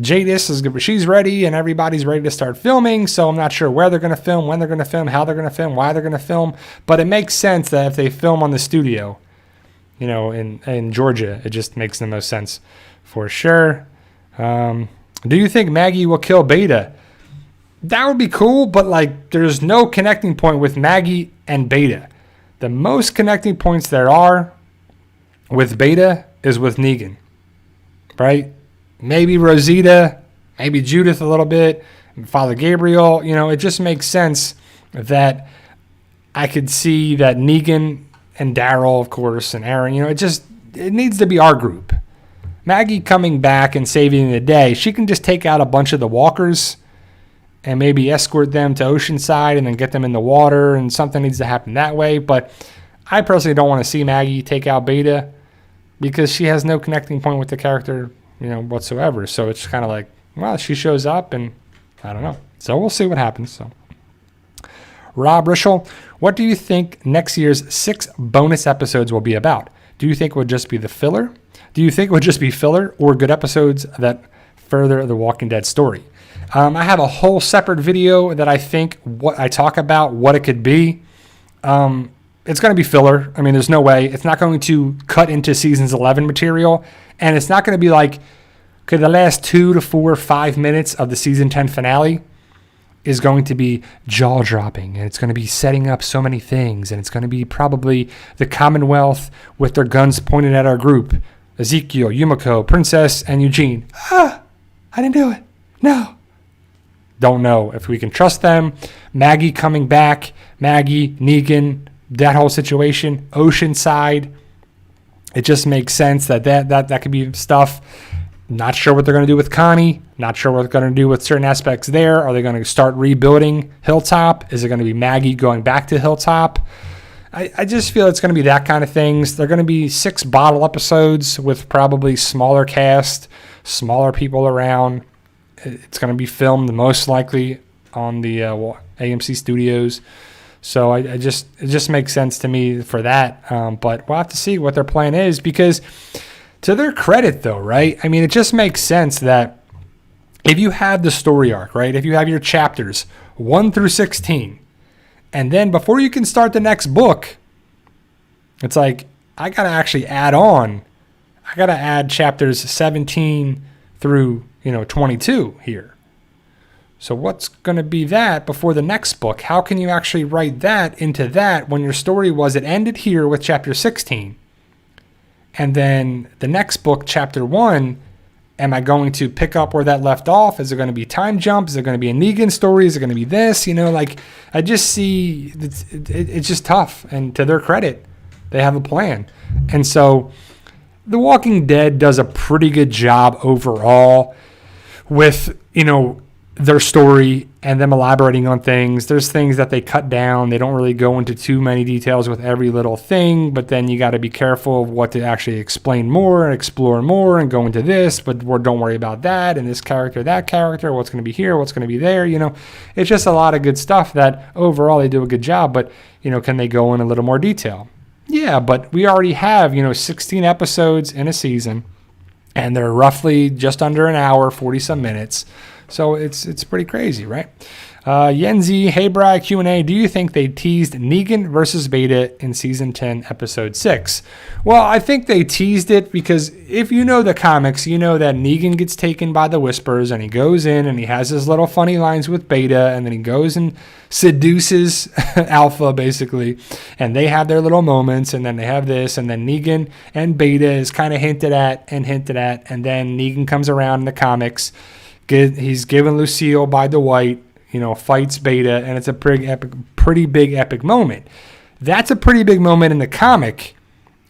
Jadis she's ready, and everybody's ready to start filming. So I'm not sure where they're going to film, when they're going to film, how they're going to film, why they're going to film. But it makes sense that if they film on the studio, in Georgia. It just makes the most sense for sure. Do you think Maggie will kill Beta? That would be cool, but like there's no connecting point with Maggie and Beta. The most connecting points there are with Beta is with Negan, right? Maybe Rosita, maybe Judith a little bit, Father Gabriel. It just makes sense that I could see that Negan and Daryl, of course, and Aaron, it needs to be our group. Maggie coming back and saving the day, she can just take out a bunch of the walkers and maybe escort them to Oceanside and then get them in the water, and something needs to happen that way. But I personally don't want to see Maggie take out Beta because she has no connecting point with the character, whatsoever. So it's kind of like, well, she shows up and I don't know. So we'll see what happens. So Rob Rischel, what do you think next year's 6 bonus episodes will be about? Do you think it would just be the filler? Do you think it would just be filler or good episodes that further the Walking Dead story? I have a whole separate video that I think what I talk about, what it could be. It's going to be filler. I mean, there's no way. It's not going to cut into seasons 11 material. And it's not going to be like, okay, the last 2 to 4 or 5 minutes of the season 10 finale is going to be jaw-dropping. And it's going to be setting up so many things. And it's going to be probably the Commonwealth with their guns pointed at our group. Ezekiel, Yumiko, Princess, and Eugene. I didn't do it. No. Don't know if we can trust them. Maggie coming back. Maggie, Negan, that whole situation. Oceanside. It just makes sense that could be stuff. Not sure what they're going to do with Connie. Not sure what they're going to do with certain aspects there. Are they going to start rebuilding Hilltop? Is it going to be Maggie going back to Hilltop? I just feel it's going to be that kind of things. They're going to be 6 bottle episodes with probably smaller cast, smaller people around. It's going to be filmed most likely on the AMC studios. So it just makes sense to me for that. But we'll have to see what their plan is, because to their credit though, right? I mean, it just makes sense that if you have the story arc, right? If you have your chapters 1 through 16, and then before you can start the next book, it's like, I got to actually add on. I got to add chapters 17 through 22 here. So what's going to be that before the next book? How can you actually write that into that when your story was it ended here with chapter 16? And then the next book, chapter 1, am I going to pick up where that left off? Is it going to be time jump? Is it going to be a Negan story? Is it going to be this? I just see it's just tough. And to their credit, they have a plan. And so The Walking Dead does a pretty good job overall with, their story and them elaborating on things. There's things that they cut down. They don't really go into too many details with every little thing, but then you got to be careful of what to actually explain more and explore more and go into this, but don't worry about that and this character, that character, what's going to be here, what's going to be there. It's just a lot of good stuff that overall they do a good job, but, can they go in a little more detail? Yeah, but we already have, 16 episodes in a season, and they're roughly just under an hour, 40 some minutes. So it's pretty crazy, right? Yenzi, hey Bri, Q&A, do you think they teased Negan versus Beta in Season 10, Episode 6? Well, I think they teased it because if you know the comics, you know that Negan gets taken by the Whispers and he goes in and he has his little funny lines with Beta, and then he goes and seduces Alpha, basically, and they have their little moments, and then they have this, and then Negan and Beta is kind of hinted at, and then Negan comes around in the comics. He's given Lucille by Dwight, fights Beta, and it's a pretty big epic moment. That's a pretty big moment in the comic,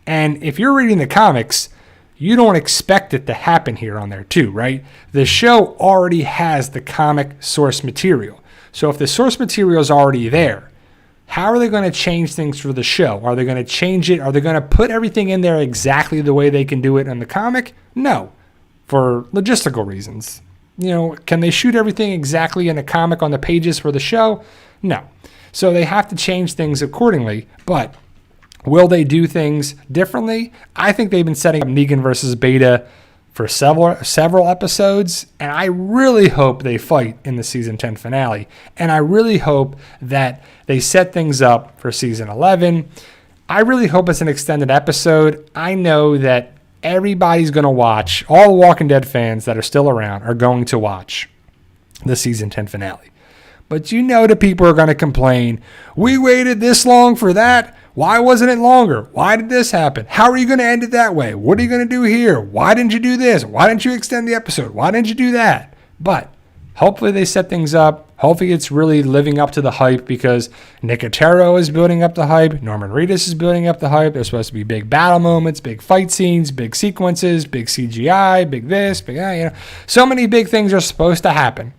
and if you're reading the comics, you don't expect it to happen here on there too, right? The show already has the comic source material. So if the source material is already there, how are they going to change things for the show? Are they going to change it? Are they going to put everything in there exactly the way they can do it in the comic? No, for logistical reasons. Can they shoot everything exactly in a comic on the pages for the show? No. So they have to change things accordingly. But will they do things differently? I think they've been setting up Negan versus Beta for several episodes, and I really hope they fight in the Season 10 finale. And I really hope that they set things up for Season 11. I really hope it's an extended episode. I know that everybody's going to watch. All the Walking Dead fans that are still around are going to watch the season 10 finale. But you know the people are going to complain, we waited this long for that. Why wasn't it longer? Why did this happen? How are you going to end it that way? What are you going to do here? Why didn't you do this? Why didn't you extend the episode? Why didn't you do that? But hopefully they set things up. Hopefully it's really living up to the hype, because Nicotero is building up the hype. Norman Reedus is building up the hype. There's supposed to be big battle moments, big fight scenes, big sequences, big CGI, big this, big that. So many big things are supposed to happen.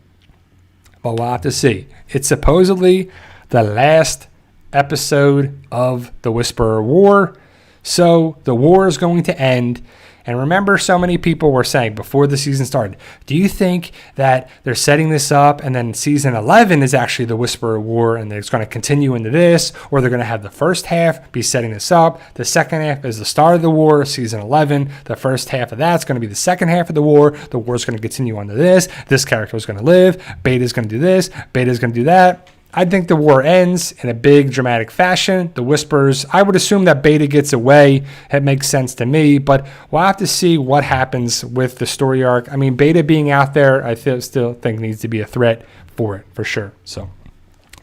But we'll have to see. It's supposedly the last episode of the Whisperer War. So the war is going to end. And remember, so many people were saying before the season started, do you think that they're setting this up and then season 11 is actually the Whisperer War and it's going to continue into this? Or they're going to have the first half be setting this up. The second half is the start of the war, season 11. The first half of that's going to be the second half of the war. The war is going to continue on to this. This character is going to live. Beta's going to do this. Beta's going to do that. I think the war ends in a big dramatic fashion. The Whisperers, I would assume that Beta gets away. It makes sense to me, but we'll have to see what happens with the story arc. I mean, Beta being out there, I still think needs to be a threat for it, for sure. So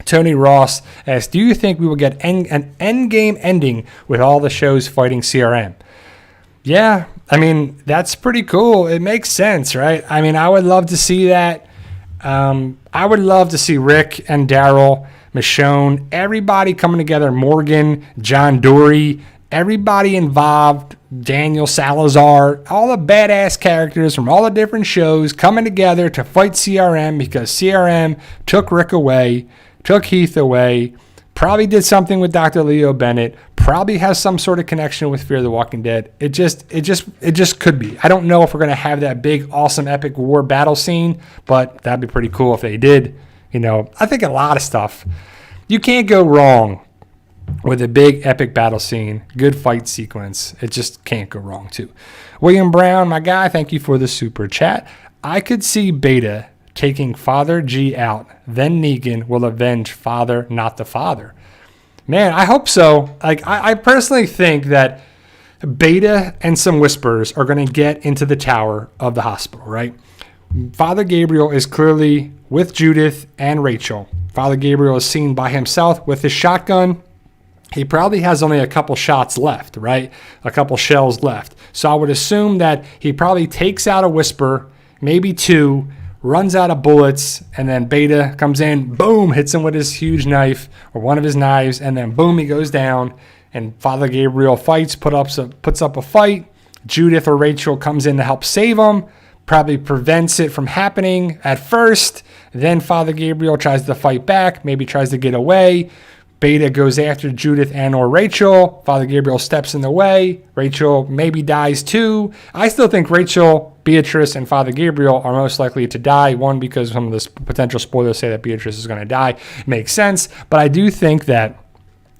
Tony Ross asks, do you think we will get an end game ending with all the shows fighting CRM? Yeah, I mean, that's pretty cool. It makes sense, right? I mean, I would love to see that. I would love to see Rick and Daryl, Michonne, everybody coming together, Morgan, John Dory, everybody involved, Daniel Salazar, all the badass characters from all the different shows coming together to fight CRM, because CRM took Rick away, took Heath away, probably did something with Dr. Leo Bennett, probably has some sort of connection with Fear the Walking Dead. It just could be. I don't know if we're going to have that big, awesome, epic war battle scene, but that'd be pretty cool if they did. I think a lot of stuff. You can't go wrong with a big, epic battle scene, good fight sequence. It just can't go wrong, too. William Brown, my guy, thank you for the super chat. I could see Beta taking Father G out, then Negan will avenge Father, not the father. Man, I hope so. I personally think that Beta and some Whisperers are going to get into the tower of the hospital, right? Father Gabriel is clearly with Judith and Rachel. Father Gabriel is seen by himself with his shotgun. He probably has only a couple shots left, right? A couple shells left. So I would assume that he probably takes out a Whisperer, maybe two, runs out of bullets, and then Beta comes in, boom, hits him with his huge knife or one of his knives, and then boom, he goes down, and Father Gabriel fights, puts up a fight. Judith or Rachel comes in to help save him, probably prevents it from happening at first. Then Father Gabriel tries to fight back, maybe tries to get away. Beta goes after Judith and or Rachel. Father Gabriel steps in the way. Rachel maybe dies too. I still think Rachel, Beatrice, and Father Gabriel are most likely to die. One, because some of the potential spoilers say that Beatrice is going to die. Makes sense. But I do think that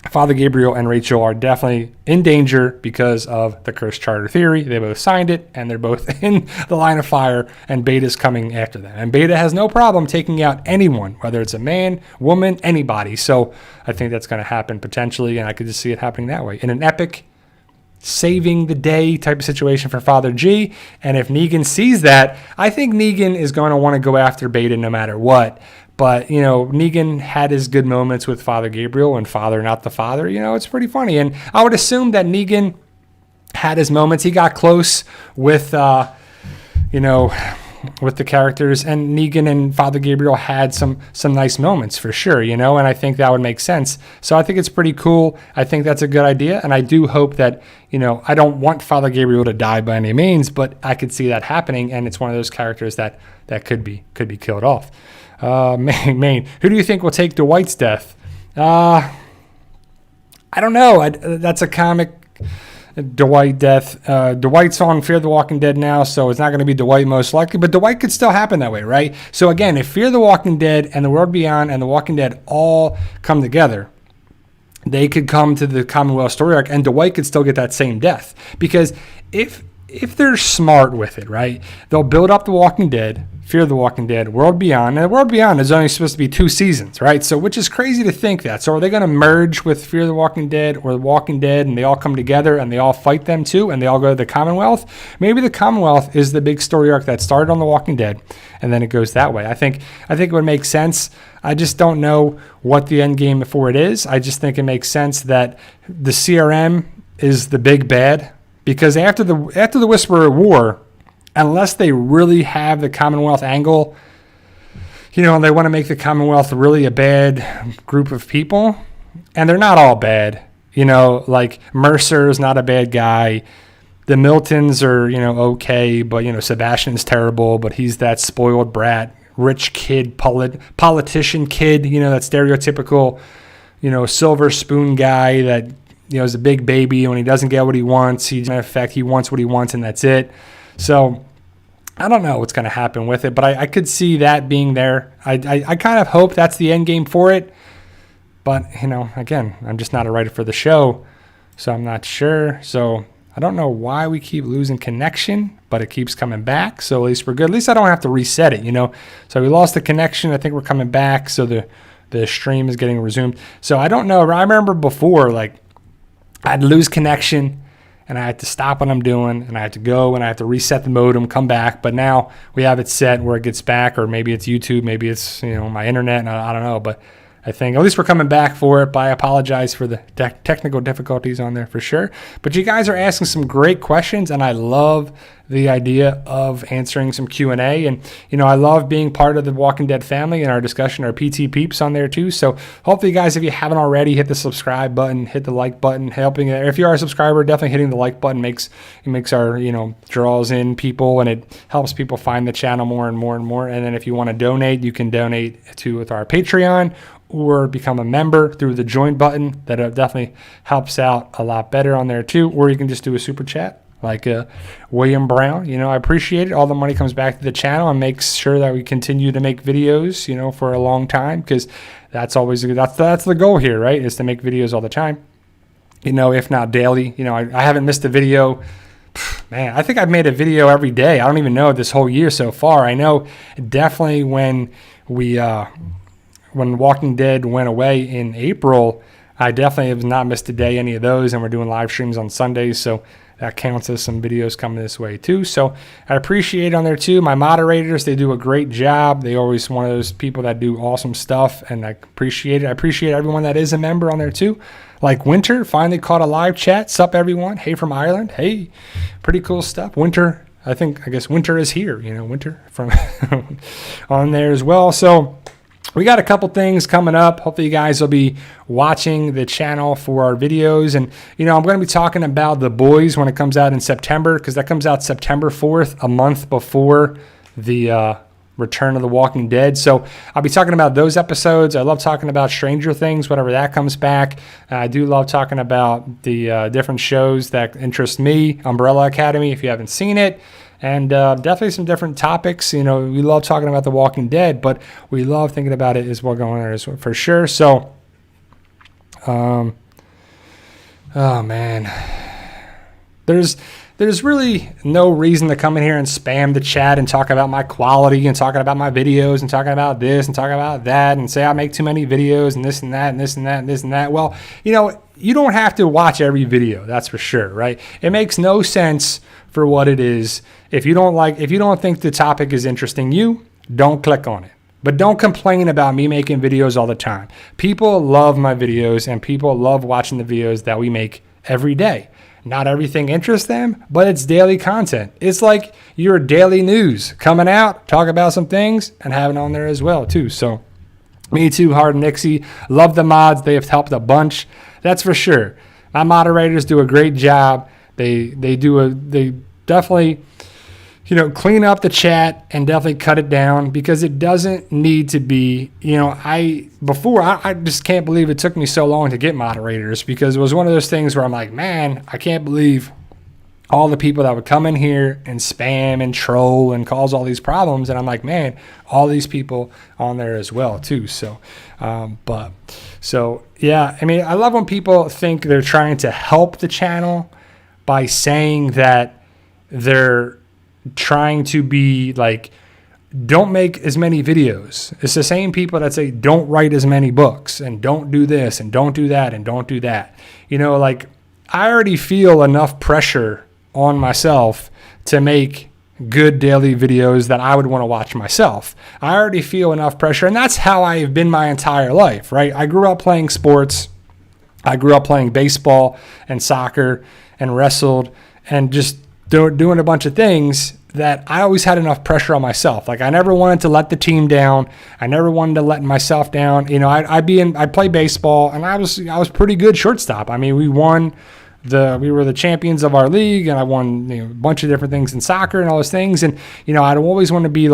Father Gabriel and Rachel are definitely in danger because of the cursed charter theory. They both signed it, and they're both in the line of fire, and Beta's coming after them. And Beta has no problem taking out anyone, whether it's a man, woman, anybody. So I think that's going to happen potentially, and I could just see it happening that way. In an epic, saving the day type of situation for Father G. And if Negan sees that, I think Negan is going to want to go after Beta no matter what. But, Negan had his good moments with Father Gabriel and Father, not the father. It's pretty funny. And I would assume that Negan had his moments. He got close with, with the characters. And Negan and Father Gabriel had some nice moments for sure, and I think that would make sense. So I think it's pretty cool. I think that's a good idea. And I do hope that, I don't want Father Gabriel to die by any means, but I could see that happening. And it's one of those characters that could be killed off. Maine, who do you think will take Dwight's death? I don't know. That's a comic Dwight death. Dwight's on Fear the Walking Dead now, so it's not going to be Dwight most likely, but Dwight could still happen that way, right? So again, if Fear the Walking Dead and the World Beyond and the Walking Dead all come together, they could come to the Commonwealth story arc, and Dwight could still get that same death. Because if they're smart with it, right, they'll build up the Walking Dead. Fear the Walking Dead, World Beyond. And World Beyond is only supposed to be 2 seasons, right? So, which is crazy to think that. So, are they going to merge with Fear the Walking Dead or The Walking Dead, and they all come together and they all fight them too, and they all go to the Commonwealth? Maybe the Commonwealth is the big story arc that started on The Walking Dead, and then it goes that way. I think it would make sense. I just don't know what the end game for it is. I just think it makes sense that the CRM is the big bad, because after the Whisperer War, unless they really have the Commonwealth angle, and they want to make the Commonwealth really a bad group of people, and they're not all bad, like Mercer is not a bad guy. The Miltons are, okay, but, Sebastian's terrible, but he's that spoiled brat, rich kid, politician kid, that stereotypical, silver spoon guy that, is a big baby. When he doesn't get what he wants, he wants what he wants, and that's it. So I don't know what's going to happen with it, but I could see that being there. I kind of hope that's the end game for it. But, again, I'm just not a writer for the show, so I'm not sure. So I don't know why we keep losing connection, but it keeps coming back. So at least we're good. At least I don't have to reset it, So we lost the connection. I think we're coming back. So the stream is getting resumed. So I don't know. I remember before, I'd lose connection, and I had to stop what I'm doing, and I had to go, and I had to reset the modem, come back. But now we have it set where it gets back, or maybe it's YouTube, maybe it's my internet, and I don't know. But I think at least we're coming back for it. But I apologize for the technical difficulties on there for sure. But you guys are asking some great questions, and I love the idea of answering some Q&A. And, I love being part of the Walking Dead family and our discussion, our PT peeps on there too. So hopefully, guys, if you haven't already, hit the subscribe button, hit the like button, if you are a subscriber, definitely hitting the like button makes our, draws in people, and it helps people find the channel more and more and more. And then if you want to donate, you can donate with our Patreon, or become a member through the join button. That definitely helps out a lot better on there too. Or you can just do a super chat like William Brown. I appreciate it. All the money comes back to the channel and makes sure that we continue to make videos, for a long time, because that's always that's the goal here, right? Is to make videos all the time, if not daily. I haven't missed a video. Man, I think I've made a video every day. I don't even know this whole year so far. I know definitely when Walking Dead went away in April, I definitely have not missed a day, any of those, and we're doing live streams on Sundays, so that counts as some videos coming this way too. So I appreciate it on there too. My moderators, they do a great job. They always one of those people that do awesome stuff, and I appreciate it. I appreciate everyone that is a member on there too. Like Winter, finally caught a live chat. Sup everyone? Hey from Ireland. Hey, pretty cool stuff. Winter, I guess Winter is here. Winter from on there as well. So we got a couple things coming up. Hopefully you guys will be watching the channel for our videos. And, I'm going to be talking about The Boys when it comes out in September, because that comes out September 4th, a month before the Return of the Walking Dead. So I'll be talking about those episodes. I love talking about Stranger Things, whenever that comes back. I do love talking about the different shows that interest me. Umbrella Academy, if you haven't seen it. And definitely some different topics. We love talking about The Walking Dead, but we love thinking about it as well going on as well, for sure. So, oh man, there's really no reason to come in here and spam the chat and talk about my quality and talking about my videos and talking about this and talking about that and say I make too many videos and this and that and this and that and this and that. Well, you don't have to watch every video, that's for sure, right? It makes no sense for what it is. If you don't think the topic is interesting, don't click on it. But don't complain about me making videos all the time. People love my videos, and people love watching the videos that we make every day. Not everything interests them, but it's daily content. It's like your daily news coming out, talk about some things, and having it on there as well too. So me too, Hard and Nixie. Love the mods. They have helped a bunch. That's for sure. My moderators do a great job. They definitely, clean up the chat and definitely cut it down, because it doesn't need to be, I just can't believe it took me so long to get moderators, because it was one of those things where I'm like, man, I can't believe all the people that would come in here and spam and troll and cause all these problems. And I'm like, man, all these people on there as well too. So, yeah, I love when people think they're trying to help the channel by saying that they're trying to be like don't make as many videos. It's the same people that say don't write as many books and don't do this and don't do that and don't do that. You know, like I already feel enough pressure on myself to make good daily videos that I would want to watch myself. I already feel enough pressure, and that's how I've been my entire life, right? I grew up playing sports. I grew up playing baseball and soccer and wrestled and just doing a bunch of things that I always had enough pressure on myself. Like I never wanted to let the team down. I never wanted to let myself down. You know, I'd play baseball, and I was pretty good shortstop. I mean, we were the champions of our league, and I won a bunch of different things in soccer and all those things. And I'd always want to be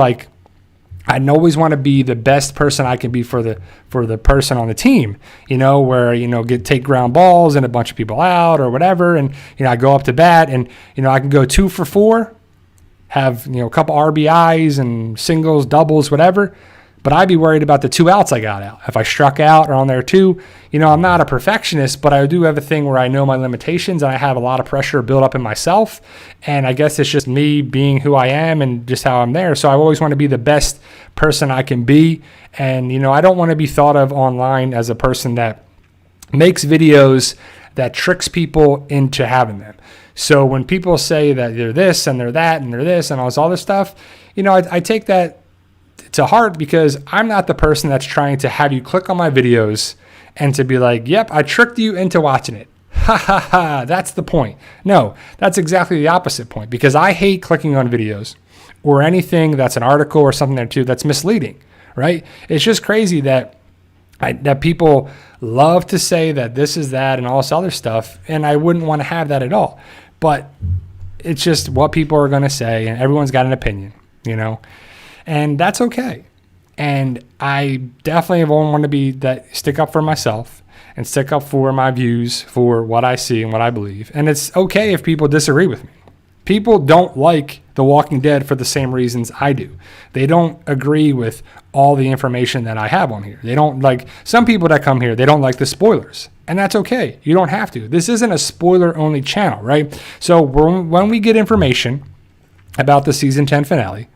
the best person I can be for the person on the team, where, take ground balls and a bunch of people out or whatever. And, I go up to bat and, I can go 2 for 4, have, a couple RBIs and singles, doubles, whatever. But I'd be worried about the 2 outs I got out. If I struck out or on there too, I'm not a perfectionist, but I do have a thing where I know my limitations and I have a lot of pressure built up in myself. And I guess it's just me being who I am and just how I'm there. So I always want to be the best person I can be. And, I don't want to be thought of online as a person that makes videos that tricks people into having them. So when people say that they're this and they're that and they're this and all this stuff, I take that to heart, because I'm not the person that's trying to have you click on my videos and to be like, yep, I tricked you into watching it. Ha ha ha, that's the point. No, that's exactly the opposite point, because I hate clicking on videos or anything that's an article or something there too that's misleading, right? It's just crazy that people love to say that this is that and all this other stuff, and I wouldn't want to have that at all. But it's just what people are going to say, and everyone's got an opinion, and that's okay. And I definitely want to stick up for myself and stick up for my views, for what I see and what I believe. And it's okay if people disagree with me. People don't like The Walking Dead for the same reasons I do. They don't agree with all the information that I have on here. They don't like, some people that come here, they don't like the spoilers. And that's okay. You don't have to. This isn't a spoiler-only channel, right? So when we get information about the season 10 finale,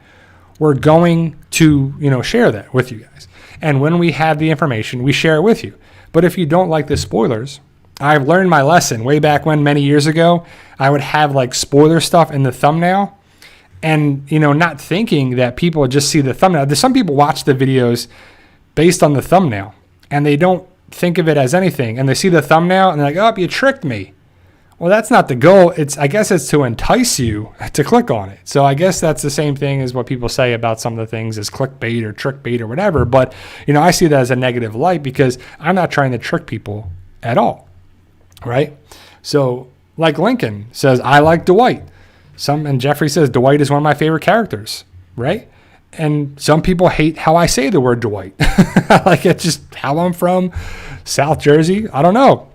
we're going to, share that with you guys. And when we have the information, we share it with you. But if you don't like the spoilers, I've learned my lesson way back when, many years ago. I would have like spoiler stuff in the thumbnail, and not thinking that people would just see the thumbnail. There's some people watch the videos based on the thumbnail, and they don't think of it as anything. And they see the thumbnail and they're like, "Oh, you tricked me." Well, that's not the goal. I guess it's to entice you to click on it. So I guess that's the same thing as what people say about some of the things as clickbait or trickbait or whatever. But I see that as a negative light, because I'm not trying to trick people at all. Right? So like Lincoln says, I like Dwight. And Jeffrey says Dwight is one of my favorite characters, right? And some people hate how I say the word Dwight. Like, it's just how I'm from, South Jersey. I don't know.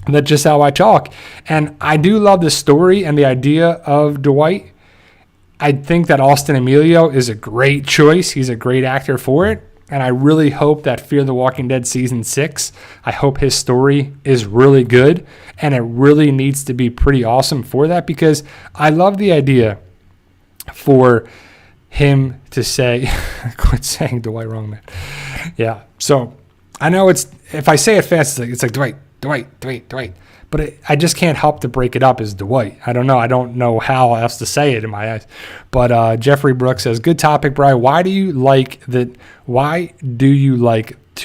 That's just how I talk. And I do love the story and the idea of Dwight. I think that Austin Emilio is a great choice. He's a great actor for it. And I really hope that Fear the Walking Dead Season 6, I hope his story is really good. And it really needs to be pretty awesome for that, because I love the idea for him to say, quit saying Dwight wrong, man. Yeah. So I know if I say it fast, it's like Dwight. But I just can't help to break it up as Dwight. I don't know how else to say it in my eyes. But Jeffrey Brooks says, good topic, Brian. Why do you like to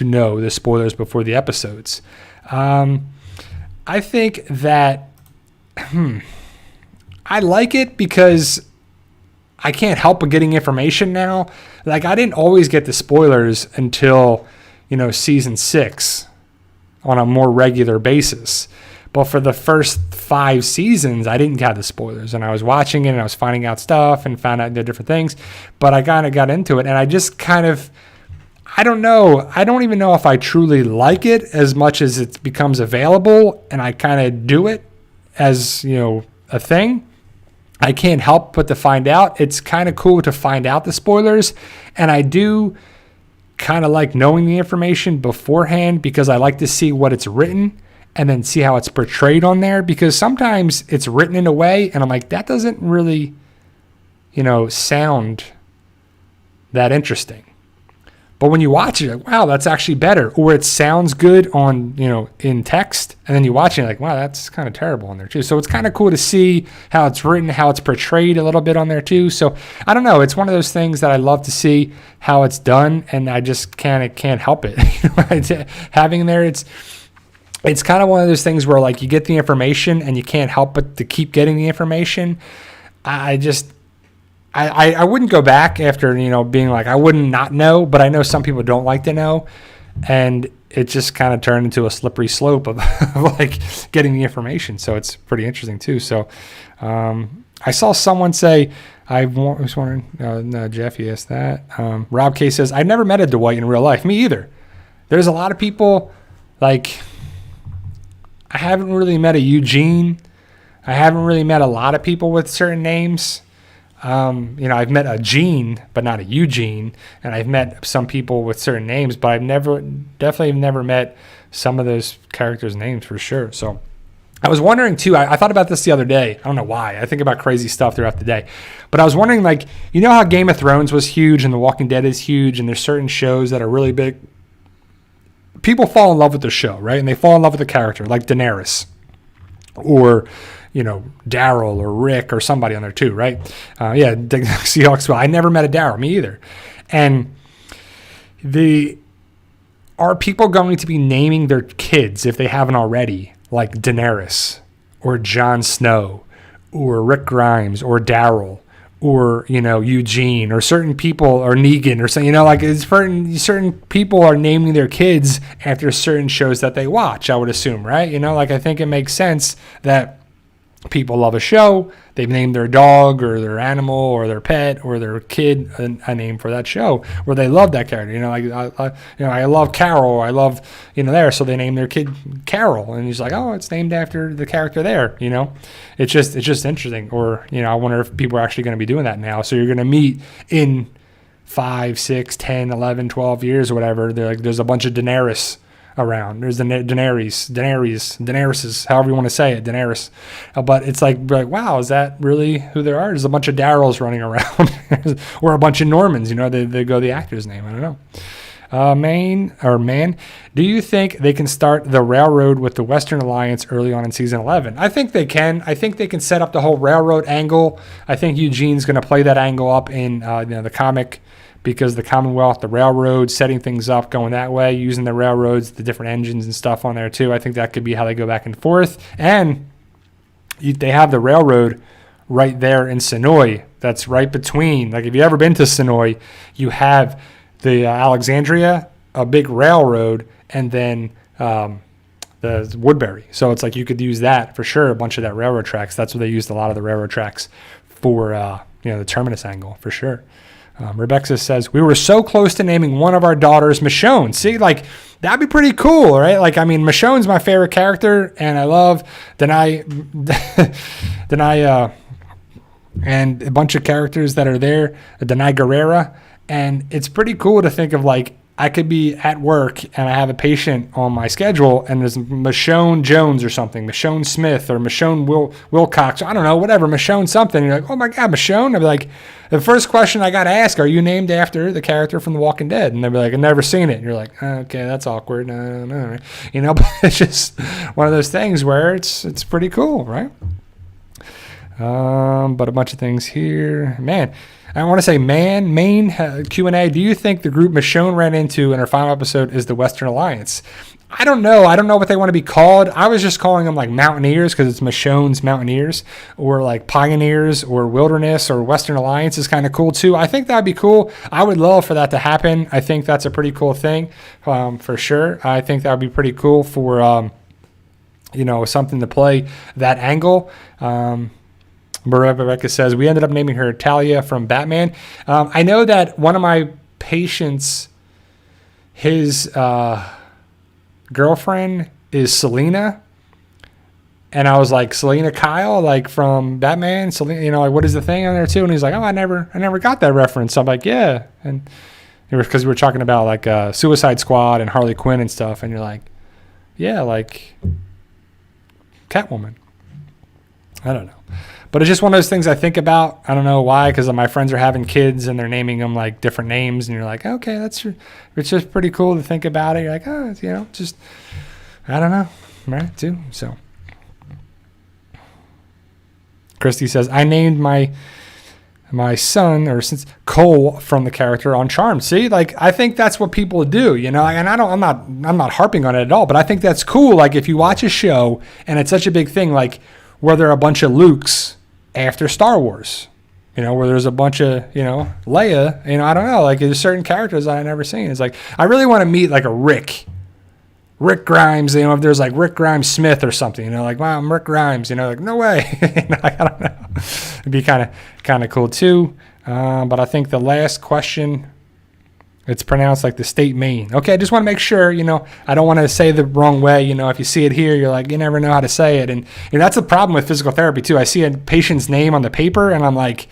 know the spoilers before the episodes? I think that I like it because I can't help but getting information now. Like, I didn't always get the spoilers until, season 6 on a more regular basis. But for the first 5 seasons, I didn't get the spoilers. And I was watching it and I was finding out stuff and found out the different things. But I kind of got into it, and I just kind of, I don't know. I don't even know if I truly like it as much as it becomes available and I kind of do it as, a thing. I can't help but to find out. It's kind of cool to find out the spoilers. And I do kind of like knowing the information beforehand, because I like to see what it's written and then see how it's portrayed on there, because sometimes it's written in a way and I'm like, that doesn't really, sound that interesting. But when you watch it, you're like, wow, that's actually better. Or it sounds good on, in text. And then you watch it, you're like, wow, that's kind of terrible on there too. So it's kind of cool to see how it's written, how it's portrayed a little bit on there too. So I don't know. It's one of those things that I love to see how it's done. And I just can't help it. Having there, it's kind of one of those things where like you get the information and you can't help but to keep getting the information. I wouldn't go back after, being like, I wouldn't not know, but I know some people don't like to know. And it just kind of turned into a slippery slope of like getting the information. So it's pretty interesting too. So I saw someone say, I was wondering, no, Jeff, you asked that. Rob K says, I've never met a Dwight in real life. Me either. There's a lot of people like, I haven't really met a Eugene. I haven't really met a lot of people with certain names. I've met a Gene, but not a Eugene, and I've met some people with certain names, but I've definitely never met some of those characters' names for sure. So I was wondering too, I thought about this the other day. I don't know why. I think about crazy stuff throughout the day, but I was wondering, like, how Game of Thrones was huge and The Walking Dead is huge, and there's certain shows that are really big. People fall in love with the show, right? And they fall in love with the character, like Daenerys, or Daryl or Rick or somebody on there too, right? Seahawks. Well, I never met a Daryl, me either. And are people going to be naming their kids, if they haven't already, like Daenerys or Jon Snow or Rick Grimes or Daryl or Eugene or certain people or Negan or something? Like it's certain people are naming their kids after certain shows that they watch, I would assume, right? Like I think it makes sense that people love a show, they've named their dog or their animal or their pet or their kid a name for that show where they love that character. I love Carol, I love there, so they name their kid Carol, and he's like, oh, it's named after the character there. It's just interesting. Or I wonder if people are actually going to be doing that now. So you're going to meet in 5, 6, 10, 11, 12 years or whatever. There's a bunch of Daenerys around. There's the Daenerys, however you want to say it, Daenerys. But it's like, wow, is that really who there are? There's a bunch of Daryls running around, or a bunch of Normans. They go the actor's name. I don't know. Man, do you think they can start the railroad with the Western Alliance early on in season 11? I think they can. I think they can set up the whole railroad angle. I think Eugene's going to play that angle up in the comic, because the Commonwealth, the railroad, setting things up, going that way, using the railroads, the different engines and stuff on there too. I think that could be how they go back and forth. And they have the railroad right there in Sonoy. That's right between, like if you've ever been to Sonoy, you have the Alexandria, a big railroad, and then the Woodbury. So it's like you could use that for sure, a bunch of that railroad tracks. That's what they used a lot of the railroad tracks for, the terminus angle for sure. Rebecca says, we were so close to naming one of our daughters Michonne. See, like, that'd be pretty cool, right? Like, I mean, Michonne's my favorite character, and I love Denai, and a bunch of characters that are there, Denai Guerrera, and it's pretty cool to think of, like, I could be at work and I have a patient on my schedule and there's Michonne Jones or something, Michonne Smith or Michonne Wilcox, I don't know, whatever, Michonne something. You're like, oh my God, Michonne. I'd be like, the first question I got to ask, are you named after the character from The Walking Dead? And they'd be like, I've never seen it. And you're like, okay, that's awkward. No. But it's just one of those things where it's pretty cool, right? But a bunch of things here, man. I want to say, main Q&A. Do you think the group Michonne ran into in her final episode is the Western Alliance? I don't know. I don't know what they want to be called. I was just calling them like Mountaineers because it's Michonne's Mountaineers, or like Pioneers or Wilderness, or Western Alliance is kind of cool too. I think that'd be cool. I would love for that to happen. I think that's a pretty cool thing for sure. I think that would be pretty cool for, something to play that angle. Rebecca says, we ended up naming her Talia from Batman. I know that one of my patients, his girlfriend is Selena. And I was like, Selena Kyle, like from Batman? Selena, like, what is the thing on there too? And he's like, oh, I never got that reference. So I'm like, yeah. And it was because we were talking about like Suicide Squad and Harley Quinn and stuff. And you're like, yeah, like Catwoman. I don't know. But it's just one of those things I think about. I don't know why, because my friends are having kids and they're naming them like different names, and you're like, okay, it's just pretty cool to think about it. You're like, oh, just, I don't know, right? Too. So Christy says, I named my son, or since Cole, from the character on Charmed. See, like, I think that's what people do, and I'm not harping on it at all, but I think that's cool. Like, if you watch a show and it's such a big thing, like where there are a bunch of Lukes after Star Wars, where there's a bunch of, Leia, I don't know, like there's certain characters I've never seen. It's like, I really want to meet like a Rick Grimes, if there's like Rick Grimes Smith or something, like, wow, I'm Rick Grimes, like, no way. I don't know. It'd be kind of cool too. But I think the last question, it's pronounced like the state Maine. Okay, I just want to make sure, I don't want to say the wrong way. If you see it here, you're like, you never know how to say it. And that's the problem with physical therapy too. I see a patient's name on the paper and I'm like,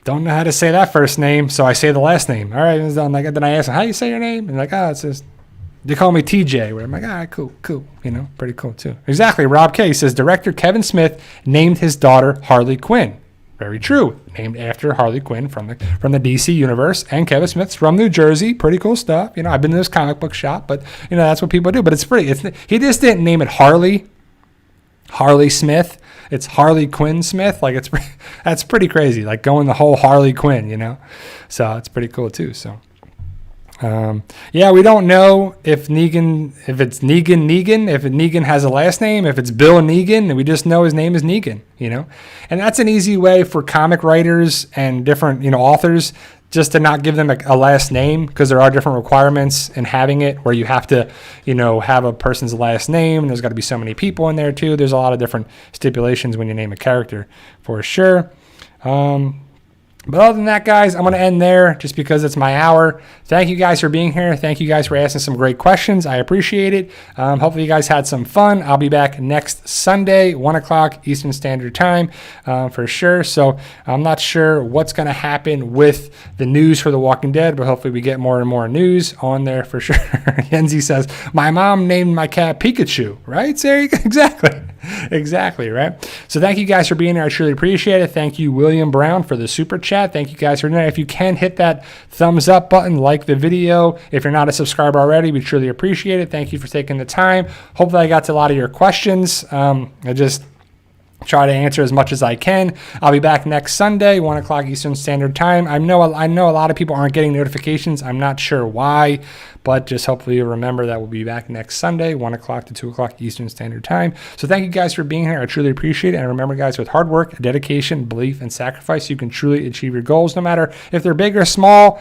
don't know how to say that first name. So I say the last name. All right. Then I ask them, how do you say your name? And like, oh, it's just, they call me TJ. Where I'm like, all right, cool. Pretty cool too. Exactly. Rob K says, director Kevin Smith named his daughter Harley Quinn. Very true. Named after Harley Quinn from the DC universe, and Kevin Smith's from New Jersey. Pretty cool stuff. I've been to this comic book shop, but that's what people do. But he just didn't name it Harley Smith. It's Harley Quinn Smith. Like, that's pretty crazy. Like, going the whole Harley Quinn, So it's pretty cool too. So. Yeah, we don't know if it's Negan, if Negan has a last name, if it's Bill Negan, and we just know his name is Negan, and that's an easy way for comic writers and different, authors, just to not give them a last name, because there are different requirements in having it, where you have to, have a person's last name, and there's got to be so many people in there too. There's a lot of different stipulations when you name a character, for sure. But other than that, guys, I'm going to end there just because it's my hour. Thank you guys for being here. Thank you guys for asking some great questions. I appreciate it. Hopefully you guys had some fun. I'll be back next Sunday, 1 o'clock Eastern Standard Time, for sure. So I'm not sure what's going to happen with the news for The Walking Dead, but hopefully we get more and more news on there for sure. Yenzi says, my mom named my cat Pikachu, right? There exactly. Exactly, right? So thank you guys for being here. I truly appreciate it. Thank you, William Brown, for the super chat. Thank you guys for tonight. If you can hit that thumbs up button, like the video. If you're not a subscriber already, we truly appreciate it. Thank you for taking the time. Hopefully I got to a lot of your questions. I just try to answer as much as I can. I'll be back next Sunday, 1 o'clock Eastern Standard Time. I know a lot of people aren't getting notifications. I'm not sure why, but just hopefully you'll remember that we'll be back next Sunday, 1 o'clock to 2 o'clock Eastern Standard Time. So thank you guys for being here. I truly appreciate it. And remember, guys, with hard work, dedication, belief, and sacrifice, you can truly achieve your goals, no matter if they're big or small.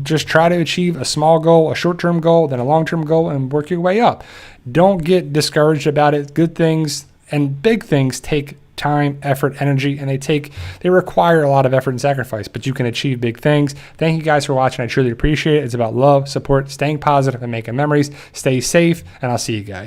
Just try to achieve a small goal, a short-term goal, then a long-term goal, and work your way up. Don't get discouraged about it. Good things and big things take time, effort, energy, and they require a lot of effort and sacrifice, but you can achieve big things. Thank you guys for watching. I truly appreciate it. It's about love, support, staying positive, and making memories. Stay safe, and I'll see you guys.